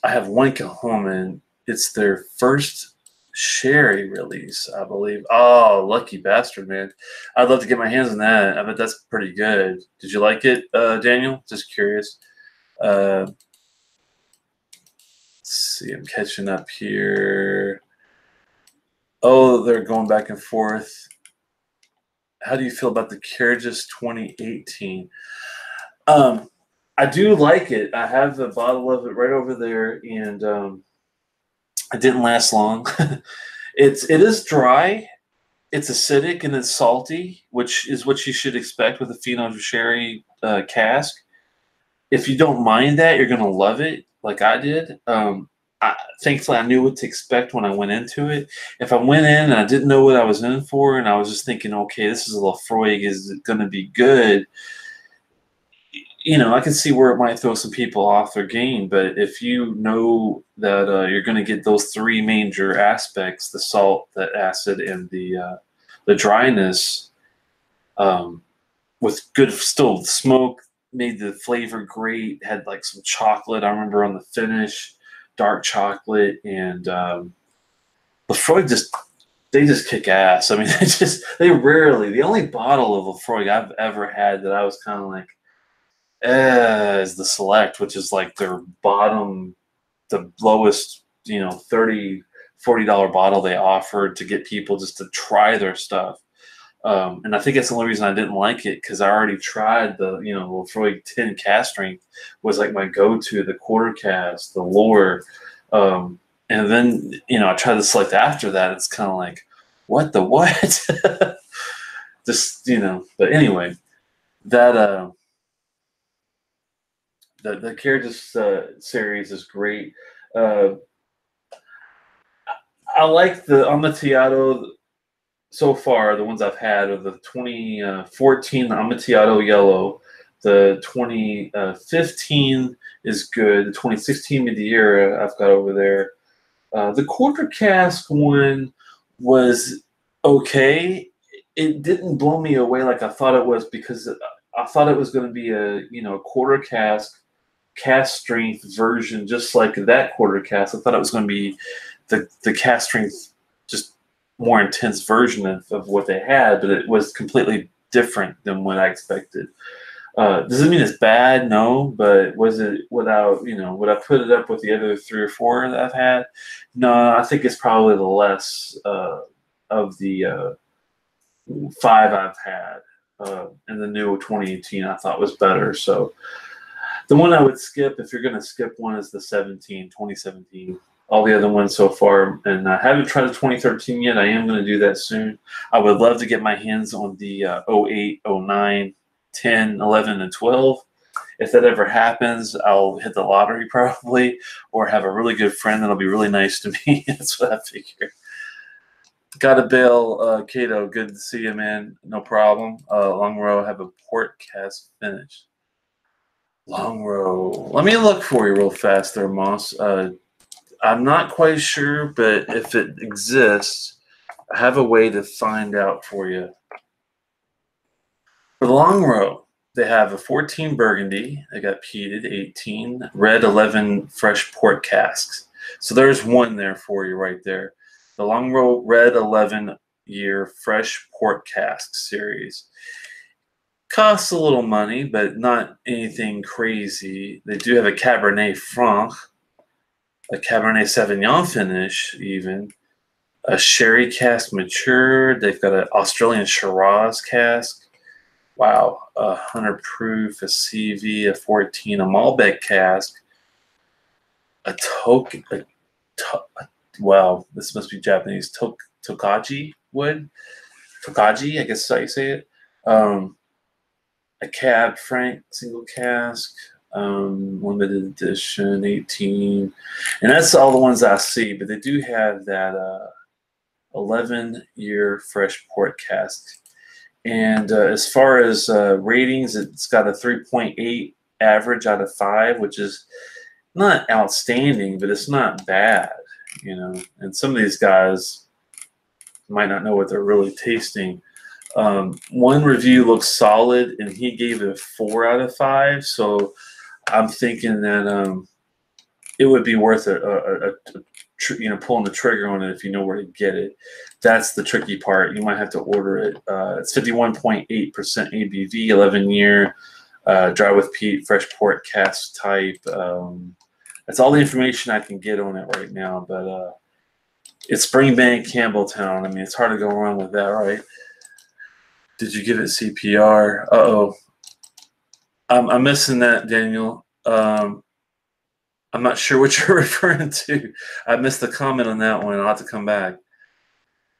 have one Kilchoman. It's their first sherry release, I believe. Oh, lucky bastard, man. I'd love to get my hands on that. I bet that's pretty good. Did you like it, Daniel? Just curious. Let's see, I'm catching up here. Oh, they're going back and forth. How do you feel about the Carriages 2018? I do like it. I have a bottle of it right over there, and it didn't last long. It is dry, it's acidic, and it's salty, which is what you should expect with a Pinot Sherry cask. If you don't mind that, you're gonna love it, like I did. Thankfully, I knew what to expect when I went into it. If I went in and I didn't know what I was in for, and I was just thinking, okay, this is a Lefroy, is it gonna be good? I can see where it might throw some people off their game, but if you know that you're going to get those three major aspects, the salt, the acid, and the dryness, with good still smoke, made the flavor great, had like some chocolate, I remember on the finish, dark chocolate, and Lefroy just they just kick ass. I mean, they rarely. The only bottle of Lafroig I've ever had that I was kind of like, is the Select, which is like their bottom, the lowest, $30-$40 bottle they offered to get people just to try their stuff. And I think that's the only reason I didn't like it, because I already tried the, Lafroig 10 cask strength was like my go-to, the quarter cask, the lower. And then, I tried the Select after that. It's kind of like, what the what? Just, but anyway, that, the Carriages series is great. I like the Amontillado so far. The ones I've had are the 2014 Amontillado Yellow. The 2015 is good. The 2016 Madeira I've got over there. The quarter cask one was okay. It didn't blow me away like I thought it was, because I thought it was going to be a quarter cask strength version, just like that quarter cask. I thought it was going to be the cask strength, just more intense version of what they had, but it was completely different than what I expected. Does it mean it's bad? No, but was it without, would I put it up with the other 3 or 4 that I've had? No, I think it's probably the less of the 5 I've had. And the new 2018 I thought was better. So the one I would skip, if you're going to skip one, is the 2017. All the other ones so far, and I haven't tried the 2013 yet. I am going to do that soon. I would love to get my hands on the 08, 09, 10, 11, and 12. If that ever happens, I'll hit the lottery probably, or have a really good friend that'll be really nice to me. That's what I figure. Got a bail, Cato. Good to see you, man. No problem. Long row, have a port cask finish. Long row. Let me look for you real fast there, Moss. I'm not quite sure, but if it exists, I have a way to find out for you. For the long row, they have a 14 Burgundy. They got peated, 18 red, 11 fresh port casks. So there's one there for you right there. The long row red 11-year fresh port cask series. Costs a little money, but not anything crazy. They do have a Cabernet Franc, a Cabernet Sauvignon finish, even a sherry cask matured. They've got an Australian Shiraz cask. Wow, 100 proof, a CV, a 14, a Malbec cask, wow, this must be Japanese, Tokaji wood, Tokaji, I guess is how you say it. A Cab Franc single cask. Limited edition 18, and that's all the ones I see, but they do have that 11-year fresh port cask. And as far as ratings, it's got a 3.8 average out of 5, which is not outstanding, but it's not bad, and some of these guys might not know what they're really tasting. One review looks solid, and he gave it a 4 out of 5, so I'm thinking that it would be worth pulling the trigger on it if you know where to get it. That's the tricky part. You might have to order it. It's 51.8% ABV, 11-year, dry with peat, fresh port cask type. That's all the information I can get on it right now. But it's Springbank, Campbelltown. I mean, it's hard to go wrong with that, right? Did you give it CPR? Uh-oh. I'm missing that, Daniel. I'm not sure what you're referring to. I missed the comment on that one. I'll have to come back.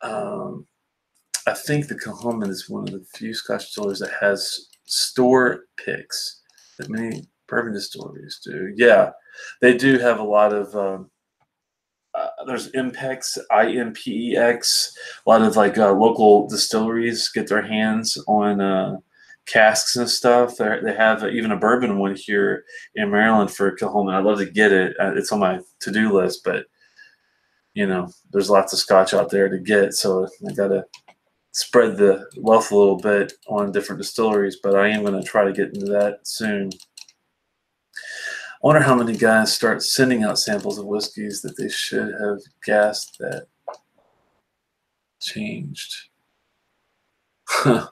I think the Kilchoman is one of the few Scotch distillers that has store picks that many bourbon distilleries do. Yeah, they do have a lot of. There's Impex, IMPEX. A lot of local distilleries get their hands on casks and stuff. They have even a bourbon one here in Maryland for Kilchoman. I'd love to get it. It's on my to-do list, but there's lots of Scotch out there to get, so I gotta spread the wealth a little bit on different distilleries. But I am going to try to get into that soon. I wonder how many guys start sending out samples of whiskeys that they should have gassed that changed. Huh.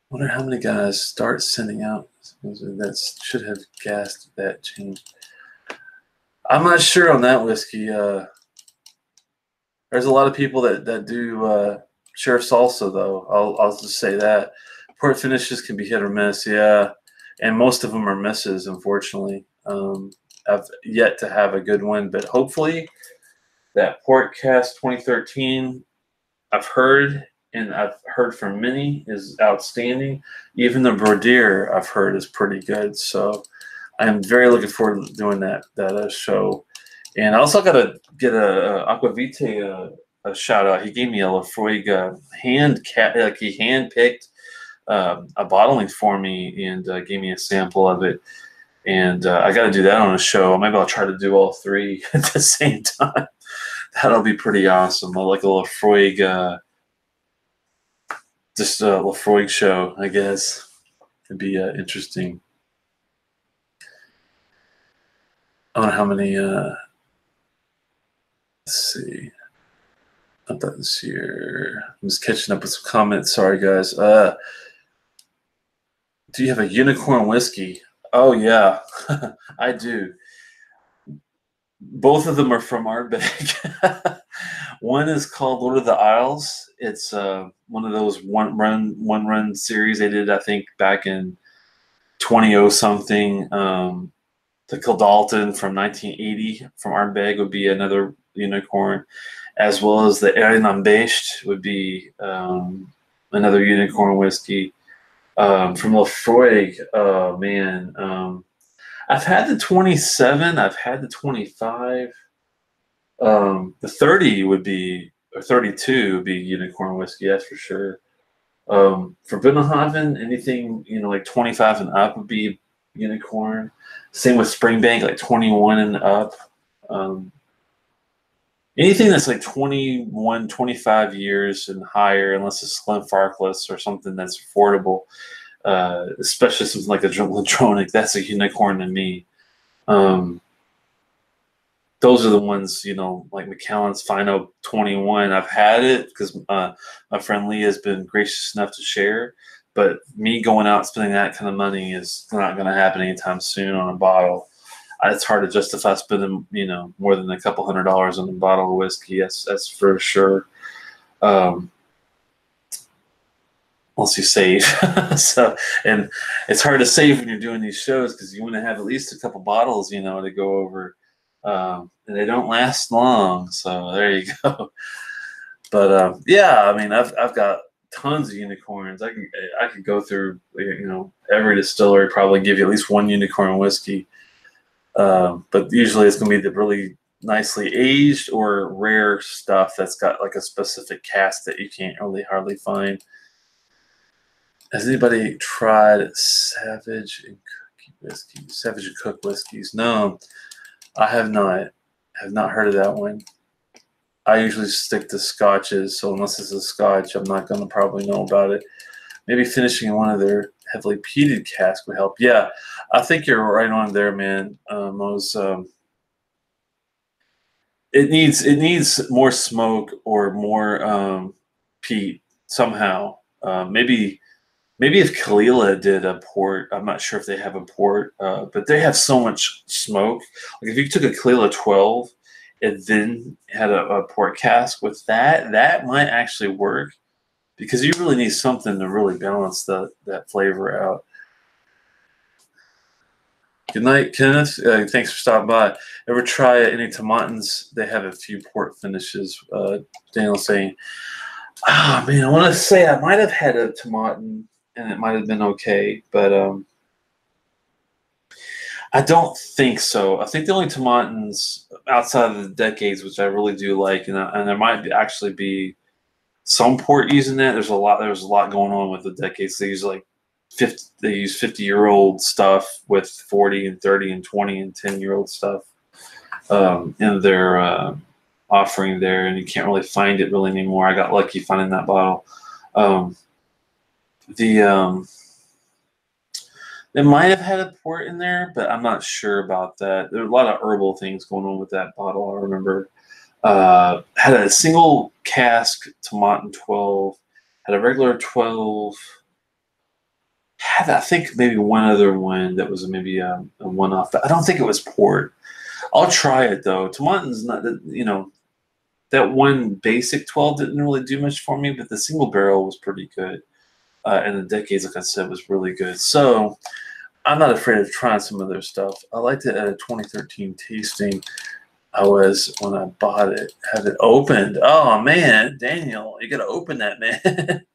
Wonder how many guys start sending out. That should have gassed that changed. I'm not sure on that whiskey. There's a lot of people that do Sheriff Salsa, though. I'll just say that. Port finishes can be hit or miss, yeah. And most of them are misses, unfortunately. I've yet to have a good one, but hopefully that Port Cask 2013, I've heard from many, is outstanding. Even the Brodeer, I've heard, is pretty good. So I'm very looking forward to doing that show. And I also got to get a Aquavite a shout out. He gave me a Laphroaig he hand picked a bottling for me and gave me a sample of it. And I got to do that on a show. Maybe I'll try to do all three at the same time. That'll be pretty awesome. I like a Laphroaig, just a Laphroaig show, I guess. It'd be interesting. I don't know how many. Let's see. Not that this year. I'm just catching up with some comments. Sorry, guys. Do you have a unicorn whiskey? Oh, yeah, I do. Both of them are from Ardbeg. One is called Lord of the Isles. It's one of those one run series they did, I think, back in 20 something. The Kildalton from 1980 from Ardbeg would be another unicorn, as well as the Erin am Beist would be another unicorn whiskey. From Laphroaig, oh man, I've had the 27, I've had the 25. The 30 would be, or 32 would be unicorn whiskey, that's for sure. For Bunnahabhain, anything like 25 and up would be unicorn. Same with Springbank, like 21 and up. Anything that's like 21, 25 years and higher, unless it's Glenfarclas or something that's affordable, especially something like a Ladronic, that's a unicorn to me. Those are the ones, like Macallan's Fino 21. I've had it because my friend Lee has been gracious enough to share. But me going out spending that kind of money is not going to happen anytime soon on a bottle. It's hard to justify spending, more than a couple $100 on a bottle of whiskey. That's for sure. Unless you save. And it's hard to save when you're doing these shows because you want to have at least a couple bottles, to go over. And they don't last long. So there you go. But yeah, I mean, I've got tons of unicorns. I could go through, every distillery, probably give you at least one unicorn whiskey. But usually it's going to be the really nicely aged or rare stuff that's got like a specific cask that you can't really hardly find. Has anybody tried Savage and Cook whiskeys? No, I have not. I have not heard of that one. I usually stick to scotches, so unless it's a scotch, I'm not going to probably know about it. Maybe finishing in one of their heavily peated casks would help. Yeah, I think you're right on there, man. It needs more smoke or more peat somehow. Maybe if Kalila did a port, I'm not sure if they have a port, but they have so much smoke. Like if you took a Kalila 12 and then had a port cask with that might actually work because you really need something to really balance that flavor out. Good night, Kenneth. Thanks for stopping by. Ever try any Tomatins? They have a few port finishes. Daniel saying, oh man, I want to say I might have had a Tomatin and it might have been okay, but I don't think so. I think the only Tomatins outside of the decades, which I really do like, and there might actually be some port using that. There's a lot going on with the decades. They use 50-year-old stuff with 40 and 30 and 20 and 10-year-old stuff in their offering there, and you can't really find it really anymore. I got lucky finding that bottle. They might have had a port in there, but I'm not sure about that. There are a lot of herbal things going on with that bottle, I remember. Had a single cask Tomatin 12, had a regular 12, had I think maybe one other one that was maybe a one-off. I don't think it was port. I'll try it though. Tomatin's not, that one basic 12 didn't really do much for me, but the single barrel was pretty good. And the decades, like I said, was really good. So I'm not afraid of trying some of their stuff. I liked it at a 2013 tasting. I was, when I bought it, had it opened. Oh man, Daniel, you gotta open that, man.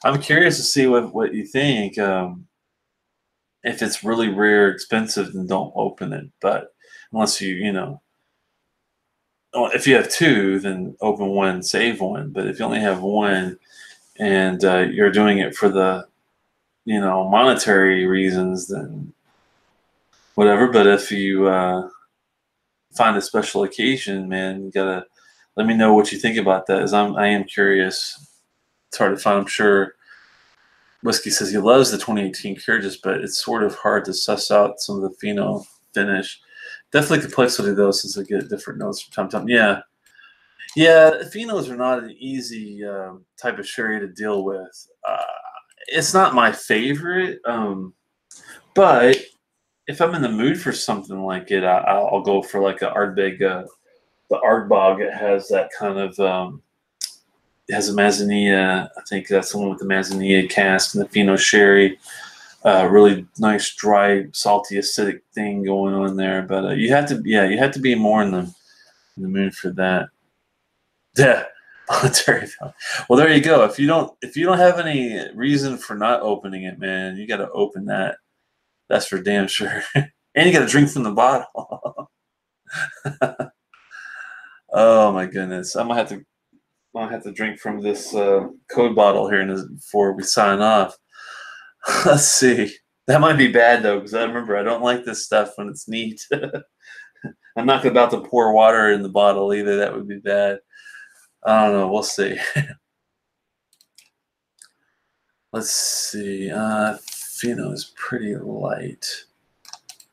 I'm curious to see what you think. If it's really rare, expensive, then don't open it. But unless if you have two, then open one, save one. But if you only have one, and you're doing it for the monetary reasons, then whatever. But if you find a special occasion, man, you gotta let me know what you think about that, as I am curious. It's hard to find. I'm sure Whiskey says he loves the 2018 Kyrgyz, but it's sort of hard to suss out some of the pheno finish. Definitely complexity though, since I get different notes from time to time. Yeah, phenos are not an easy type of sherry to deal with. It's not my favorite, but if I'm in the mood for something like it, I'll go for like a Ardbeg, the Ardbog. It has that kind of, it has a Mazzania. I think that's the one with the Mazzania cask and the Fino sherry. Really nice, dry, salty, acidic thing going on there. But you have to be more in the mood for that. Yeah, monetary value. Well, there you go. If you don't have any reason for not opening it, man, you got to open that. That's for damn sure. And you got to drink from the bottle. Oh my goodness, I'm gonna have to drink from this code bottle here before we sign off. Let's see. That might be bad though, because I remember I don't like this stuff when it's neat. I'm not about to pour water in the bottle either. That would be bad. I don't know. We'll see. Let's see. Fino is pretty light.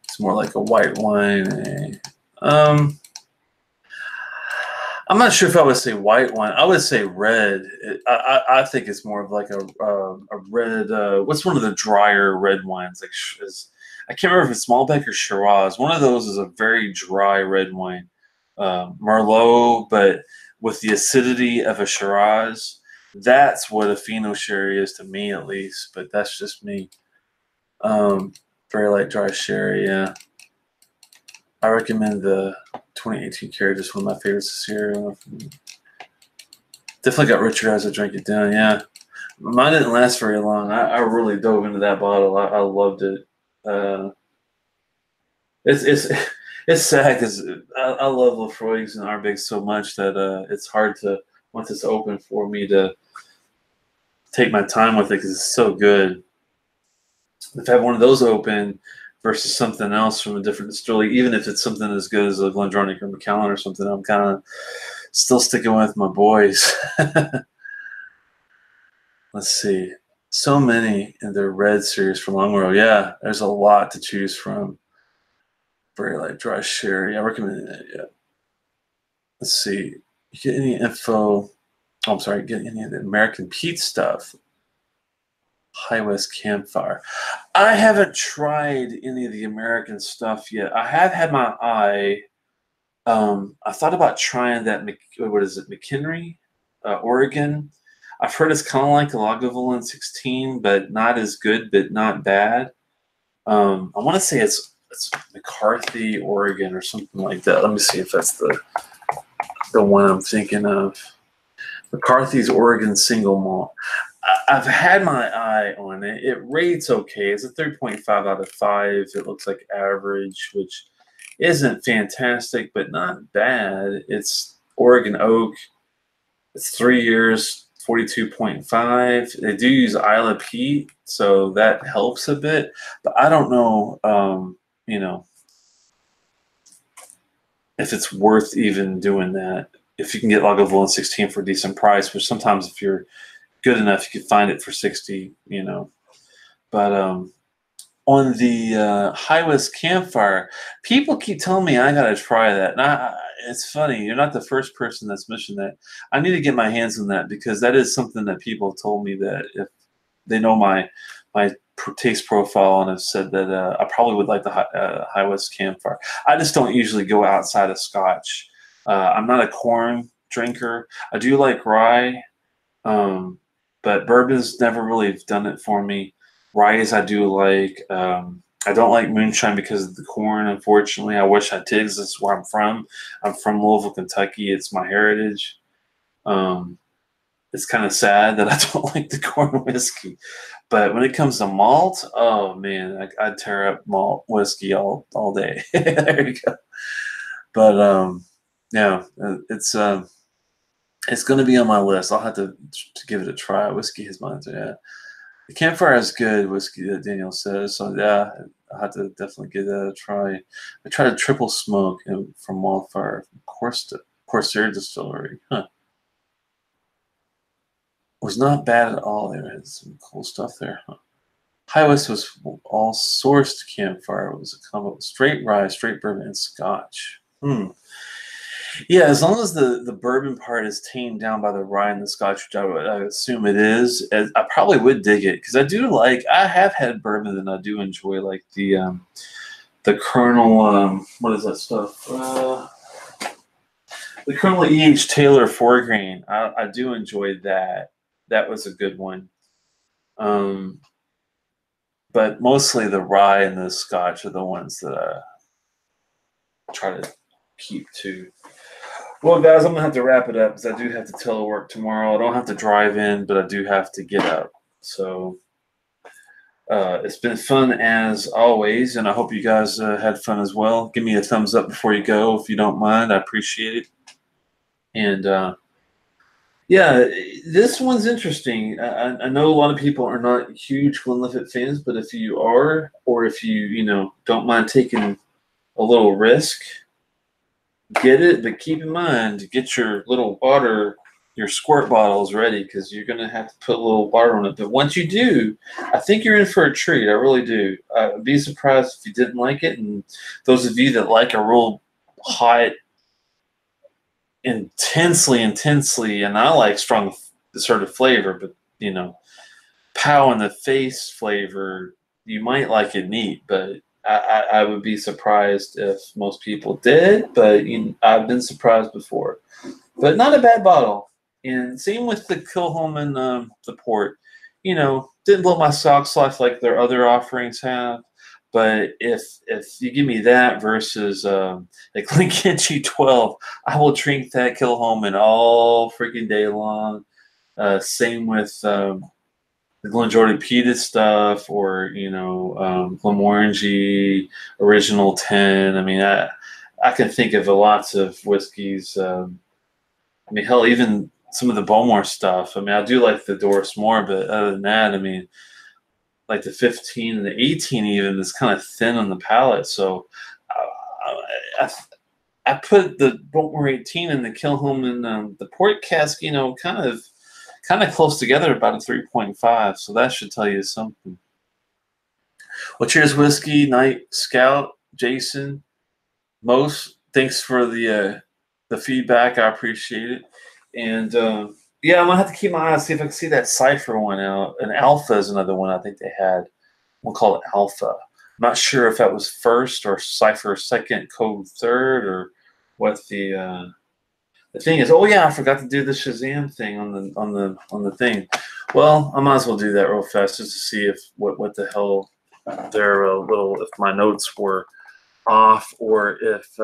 It's more like a white wine. I'm not sure if I would say white wine. I would say red. I think it's more of like a red. What's one of the drier red wines? I can't remember if it's Malbec or Shiraz. One of those is a very dry red wine. Merlot, but with the acidity of a Shiraz. That's what a Fino sherry is to me, at least. But that's just me. Very light, dry sherry. Yeah, I recommend the 2018 Kyrgyz. One of my favorites this year. Definitely got richer as I drank it down. Yeah, mine didn't last very long. I really dove into that bottle. I loved it. It's sad because I love Lafroigs and Arbigs so much that it's hard to, once it's open, for me to take my time with it because it's so good. If I have one of those open versus something else from a different distillery, even if it's something as good as a Glendronach or Macallan or something, I'm kind of still sticking with my boys. Let's see. So many in the red series for Long Row. Yeah, there's a lot to choose from. Very light, dry sherry. I recommend it. Yeah. Let's see. You get any info? Oh, I'm sorry. Get any of the American Peat stuff? High West Campfire. I haven't tried any of the American stuff yet. I have had my eye. I thought about trying that. What is it? McHenry, Oregon. I've heard it's kind of like a Lagavulin 16, but not as good, but not bad. I want to say it's McCarthy, Oregon, or something like that. Let me see if that's the one I'm thinking of. McCarthy's Oregon Single Malt. I've had my eye on it. It rates okay. It's a 3.5 out of 5. It looks like average, which isn't fantastic, but not bad. It's Oregon Oak. It's 3 years, 42.5. They do use Isla peat, so that helps a bit. But I don't know, if it's worth even doing that. If you can get Lagavulin 16 for a decent price, which sometimes if you're good enough, you can find it for 60, But on the High West Campfire, people keep telling me I got to try that. And it's funny. You're not the first person that's mentioned that. I need to get my hands on that because that is something that people have told me that if they know my taste profile and have said that I probably would like the high west campfire. I just don't usually go outside of Scotch. I'm not a corn drinker. I do like rye, but bourbon's never really done it for me. Ryes I do like. I don't like moonshine because of the corn, unfortunately. I wish I did because that's where I'm from. I'm from Louisville, Kentucky. It's my heritage. Um, it's kind of sad that I don't like the corn whiskey. But when it comes to malt, oh man, I'd tear up malt whiskey all day. There you go. But yeah, it's going to be on my list. I'll have to give it a try. Whiskey has mine, yeah. The campfire is good whiskey that Daniel says. So yeah, I have to definitely give that a try. I tried a triple smoke from Wildfire Corsair Distillery. Huh. Was not bad at all. They had some cool stuff there. Huh. High West was all sourced campfire. It was a combo of straight rye, straight bourbon, and Scotch. Yeah, as long as the bourbon part is tamed down by the rye and the Scotch, which I assume it is, I probably would dig it because I have had bourbon that I do enjoy, like the Colonel, what is that stuff? The Colonel E.H. Taylor 4-grain. I do enjoy that. That was a good one. But mostly the rye and the Scotch are the ones that I try to keep to. Well, guys, I'm going to have to wrap it up because I do have to telework tomorrow. I don't have to drive in, but I do have to get up. So it's been fun as always, and I hope you guys had fun as well. Give me a thumbs up before you go if you don't mind. I appreciate it. And yeah, this one's interesting. I know a lot of people are not huge Glenlivet fans, but if you are, or if you don't mind taking a little risk, get it. But keep in mind to get your little water, your squirt bottles ready because you're going to have to put a little water on it. But once you do, I think you're in for a treat. I really do. I'd be surprised if you didn't like it. And those of you that like a real hot, intensely, and I like strong sort of flavor, but pow in the face flavor, you might like it neat, but I would be surprised if most people did, but I've been surprised before. But not a bad bottle. And same with the Kilchoman, the port. Didn't blow my socks off like their other offerings have. But if you give me that versus like Glenlivet 12, I will drink that Kilchoman all freaking day long. Same with the Glenjordy Peated stuff, or Glenmorangie Original 10. I mean, I can think of lots of whiskeys. I mean, hell, even some of the Bowmore stuff. I mean, I do like the Doris Moore, but other than that, I mean, like the 15 and the 18 even is kind of thin on the palate. So I put the Bowmore 18 and the Kilchoman, the port cask, kind of close together, about a 3.5. So that should tell you something. Well, cheers, whiskey night, Scout, Jason, Most. Thanks for the feedback. I appreciate it. And yeah, I'm gonna have to keep my eyes, see if I can see that Cypher one out. And Alpha is another one I think they had. We'll call it Alpha. I'm not sure if that was first or Cypher second, code third, or what the thing is. Oh yeah, I forgot to do the Shazam thing on the thing. Well, I might as well do that real fast just to see if what the hell their if my notes were off, or if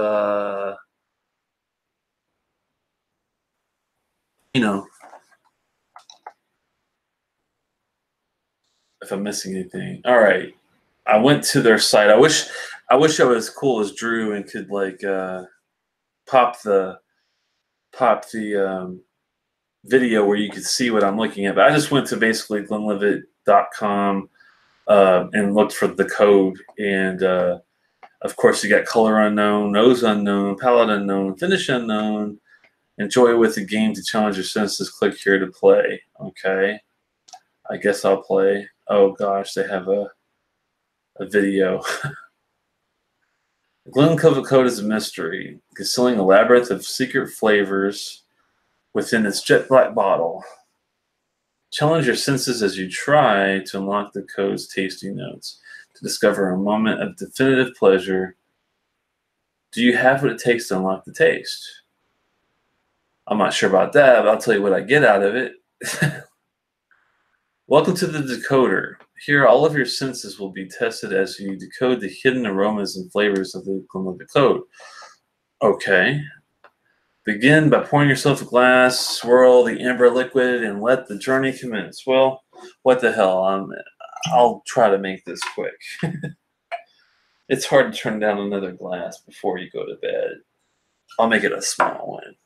if I'm missing anything. All right, I went to their site. I wish I was as cool as Drew and could like pop the video where you could see what I'm looking at. But I just went to basically Glenlivet.com and looked for the code. And of course, you got color unknown, nose unknown, palate unknown, finish unknown. Enjoy with the game to challenge your senses. Click here to play. Okay. I guess I'll play. Oh gosh, they have a video. Glenlivet is a mystery, concealing a labyrinth of secret flavors within its jet black bottle. Challenge your senses as you try to unlock the code's tasty notes to discover a moment of definitive pleasure. Do you have what it takes to unlock the taste? I'm not sure about that, but I'll tell you what I get out of it. Welcome to the decoder. Here, all of your senses will be tested as you decode the hidden aromas and flavors of the Glenlivet code. Okay. Begin by pouring yourself a glass, swirl the amber liquid, and let the journey commence. Well, what the hell? I'll try to make this quick. It's hard to turn down another glass before you go to bed. I'll make it a small one.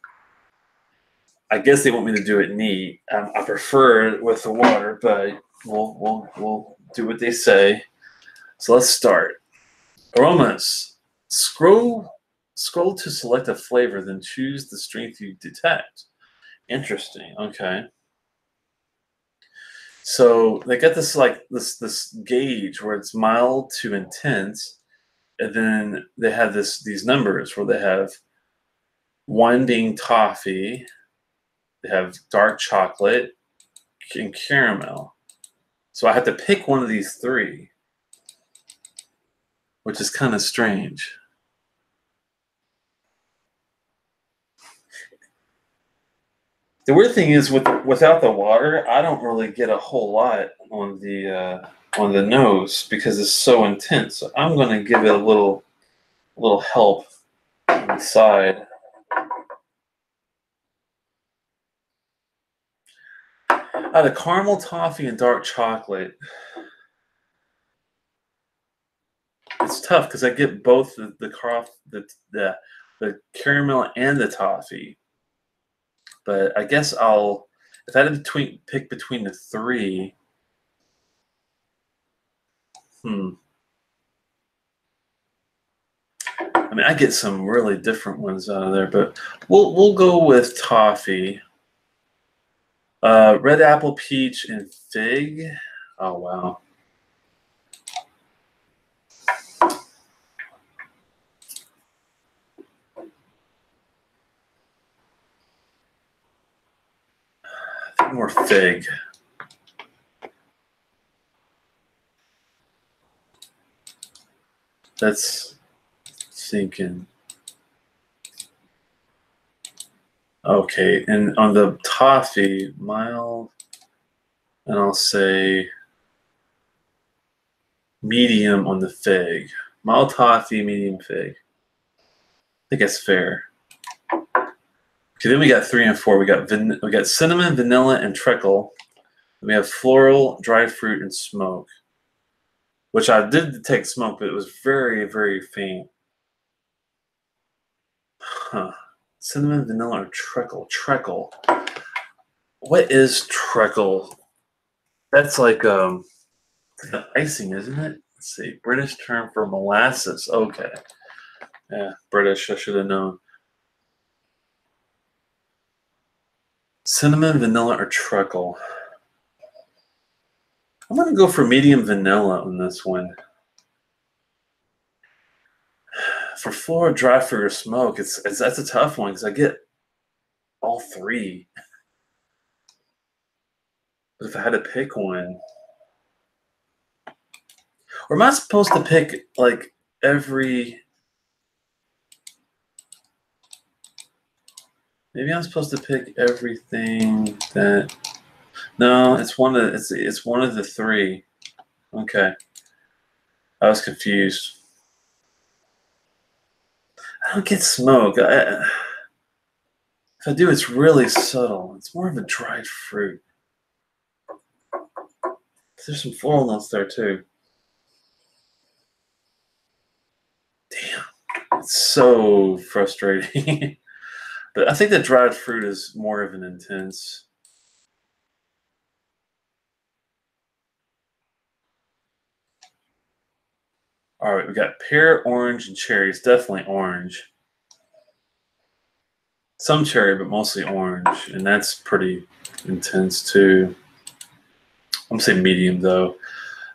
I guess they want me to do it neat. I prefer it with the water, but we'll do what they say. So let's start. Aromas. Scroll to select a flavor, then choose the strength you detect. Interesting. Okay. So they got this this gauge where it's mild to intense, and then they have these numbers where they have one being toffee, they have dark chocolate, and caramel. So I have to pick one of these three, which is kind of strange. The weird thing is, without the water, I don't really get a whole lot on the nose because it's so intense. So I'm going to give it a little help on the side. Out of caramel, toffee, and dark chocolate, it's tough because I get both the caramel and the toffee. But I guess if I had to pick between the three, I mean, I get some really different ones out of there, but we'll go with toffee. Red apple, peach, and fig. Oh wow. I think more fig. That's thinking. Okay, and on the toffee, mild, and I'll say medium on the fig. Mild toffee, medium fig. I think that's fair. Okay, then we got 3 and 4. We got cinnamon, vanilla, and treacle. Then we have floral, dried fruit, and smoke. Which I did detect smoke, but it was very, very faint. Huh. Cinnamon, vanilla, or treacle? Treacle. What is treacle? That's like icing, isn't it? Let's see. British term for molasses. Okay. Yeah, British. I should have known. Cinnamon, vanilla, or treacle? I'm going to go for medium vanilla on this one. For floral, dry fruit, or smoke, that's a tough one because I get all three. But if I had to pick one, or am I supposed to pick like every? Maybe I'm supposed to pick everything that. No, it's one of the three. Okay, I was confused. I don't get smoke. If I do, it's really subtle. It's more of a dried fruit. There's some floral notes there too. Damn, it's so frustrating. But I think the dried fruit is more of an intense. All right, we got pear, orange, and cherry. It's definitely orange. Some cherry, but mostly orange, and that's pretty intense too. I'm gonna say medium though.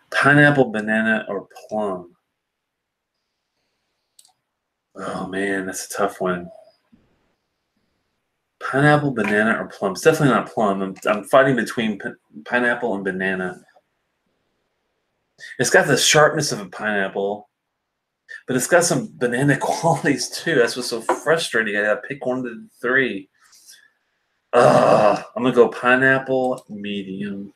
Pineapple, banana, or plum. Oh man, that's a tough one. Pineapple, banana, or plum? It's definitely not plum. I'm fighting between pineapple and banana. It's got the sharpness of a pineapple, but it's got some banana qualities too. That's what's so frustrating. I gotta pick one of the three. I'm gonna go pineapple medium.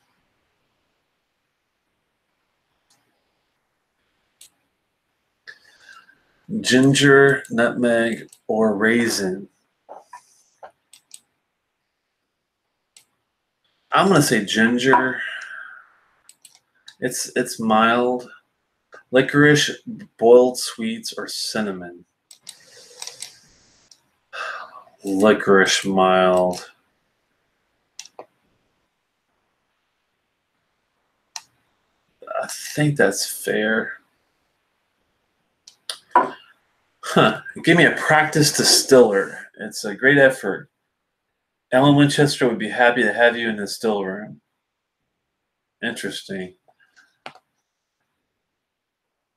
Ginger, nutmeg, or raisin. I'm gonna say ginger. It's mild. Licorice, boiled sweets, or cinnamon. Licorice mild. I think that's fair. Huh. Give me a practice distiller. It's a great effort. Alan Winchester would be happy to have you in the still room. Interesting.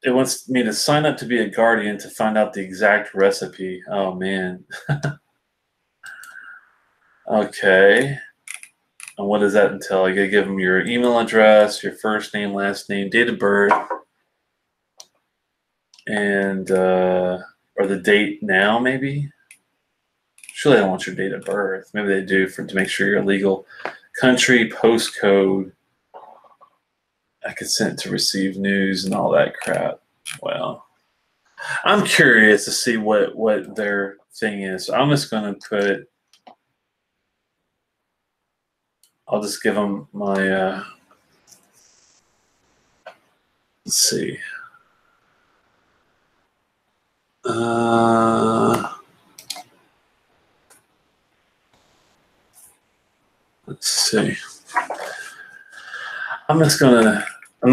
It wants me to sign up to be a guardian to find out the exact recipe. Oh, man. Okay. And what does that entail? You gotta give them your email address, your first name, last name, date of birth, and or the date now, maybe. Surely they don't want your date of birth. Maybe they do to make sure you're legal. Country, postcode. I consent to receive news and all that crap. Well, I'm curious to see what their thing is. So I'm just gonna put. I'll just give them my. Let's see. Let's see. I'm not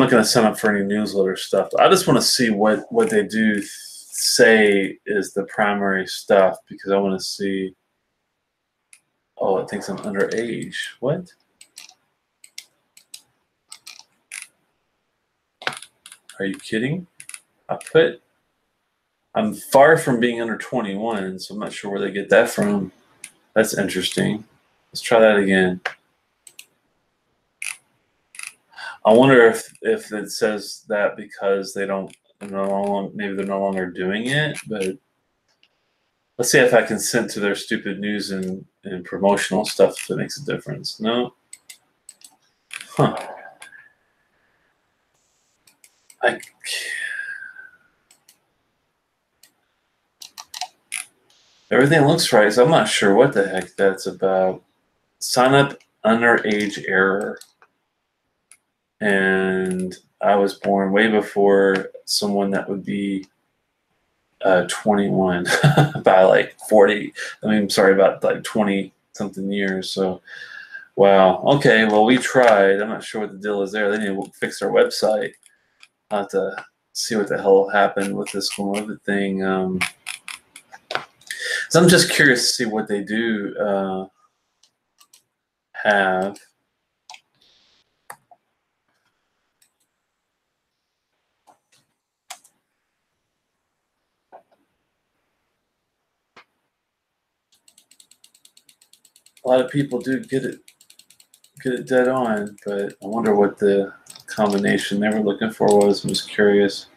gonna sign up for any newsletter stuff. I just want to see what they do say is the primary stuff because I want to see. Oh, it thinks I'm underage. What? Are you kidding? I'm far from being under 21, so I'm not sure where they get that from. That's interesting. Let's try that again. I wonder if it says that because maybe they're no longer doing it, but let's see if I can send to their stupid news and promotional stuff if it makes a difference. No? Huh. Everything looks right, so I'm not sure what the heck that's about. Sign up underage error. And I was born way before someone that would be 21 by like 40. I mean, sorry, about like 20 something years. So, wow. Okay, well, we tried. I'm not sure what the deal is there. They need to fix their website. I'll have to see what the hell happened with this Glenlivet thing. So I'm just curious to see what they do have. A lot of people do get it dead on, but I wonder what the combination they were looking for was. I'm just curious.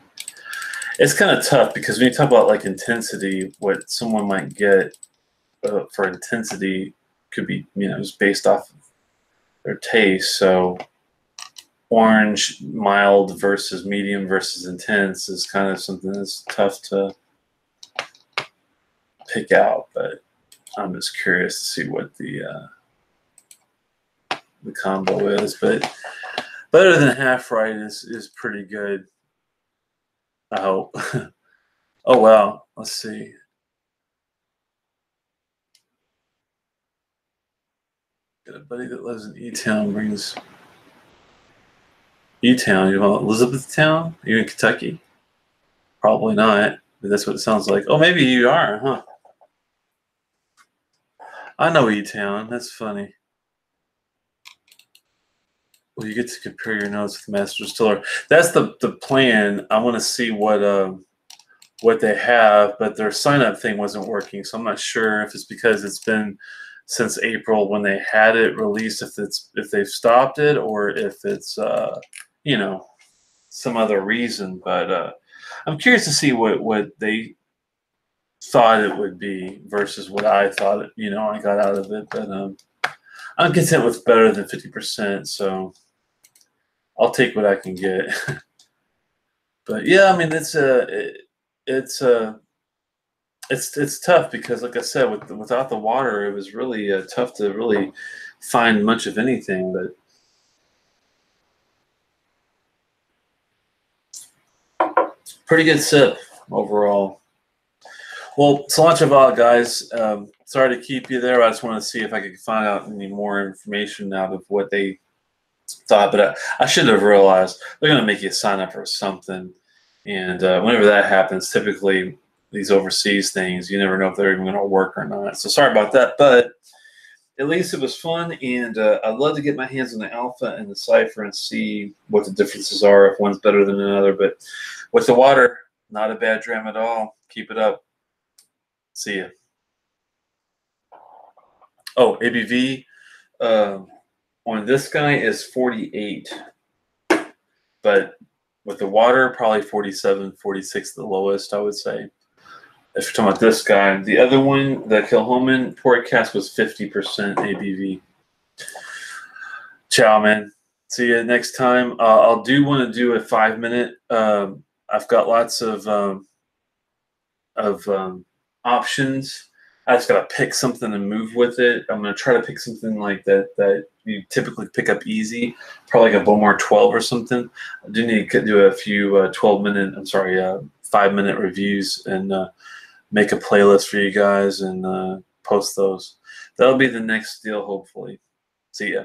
It's kind of tough because when you talk about like intensity, what someone might get for intensity could be, just based off of their taste. So orange, mild versus medium versus intense is kind of something that's tough to pick out. But I'm just curious to see what the combo is. But better than half right is pretty good. I hope. Oh wow, let's see. Got a buddy that lives in E-Town brings E-Town. You want Elizabethtown? Are you in Kentucky? Probably not, but that's what it sounds like. Oh, maybe you are, huh? I know E-Town. That's funny. Well, you get to compare your notes with Master Distiller. That's the plan. I want to see what what they have, but their sign up thing wasn't working. So I'm not sure if it's because it's been since April when they had it released, if they've stopped it, or if it's you know, some other reason. But I'm curious to see what they thought it would be versus what I thought it, I got out of it. But I'm content with better than 50%, so I'll take what I can get. But yeah, I mean, it's tough because, like I said, without the water, it was really tough to really find much of anything. But pretty good sip overall. Well, Cilantro guys. Sorry to keep you there. I just wanted to see if I could find out any more information out of what they thought. But I should have realized they're going to make you sign up for something. And whenever that happens, typically these overseas things, you never know if they're even going to work or not. So sorry about that. But at least it was fun. And I'd love to get my hands on the Alpha and the Cypher and see what the differences are, if one's better than another. But with the water, not a bad dram at all. Keep it up. See ya. Oh, ABV on this guy is 48, but with the water, probably 47, 46, the lowest, I would say. If you're talking about this guy, the other one, the Kilchoman port cask, was 50% ABV. Ciao, man. See you next time. I'll want to do a 5-minute. I've got lots of options. I just got to pick something and move with it. I'm going to try to pick something like that you typically pick up easy, probably like a Bowmore 12 or something. I do need to do a few 5-minute reviews and make a playlist for you guys and post those. That'll be the next deal, hopefully. See ya.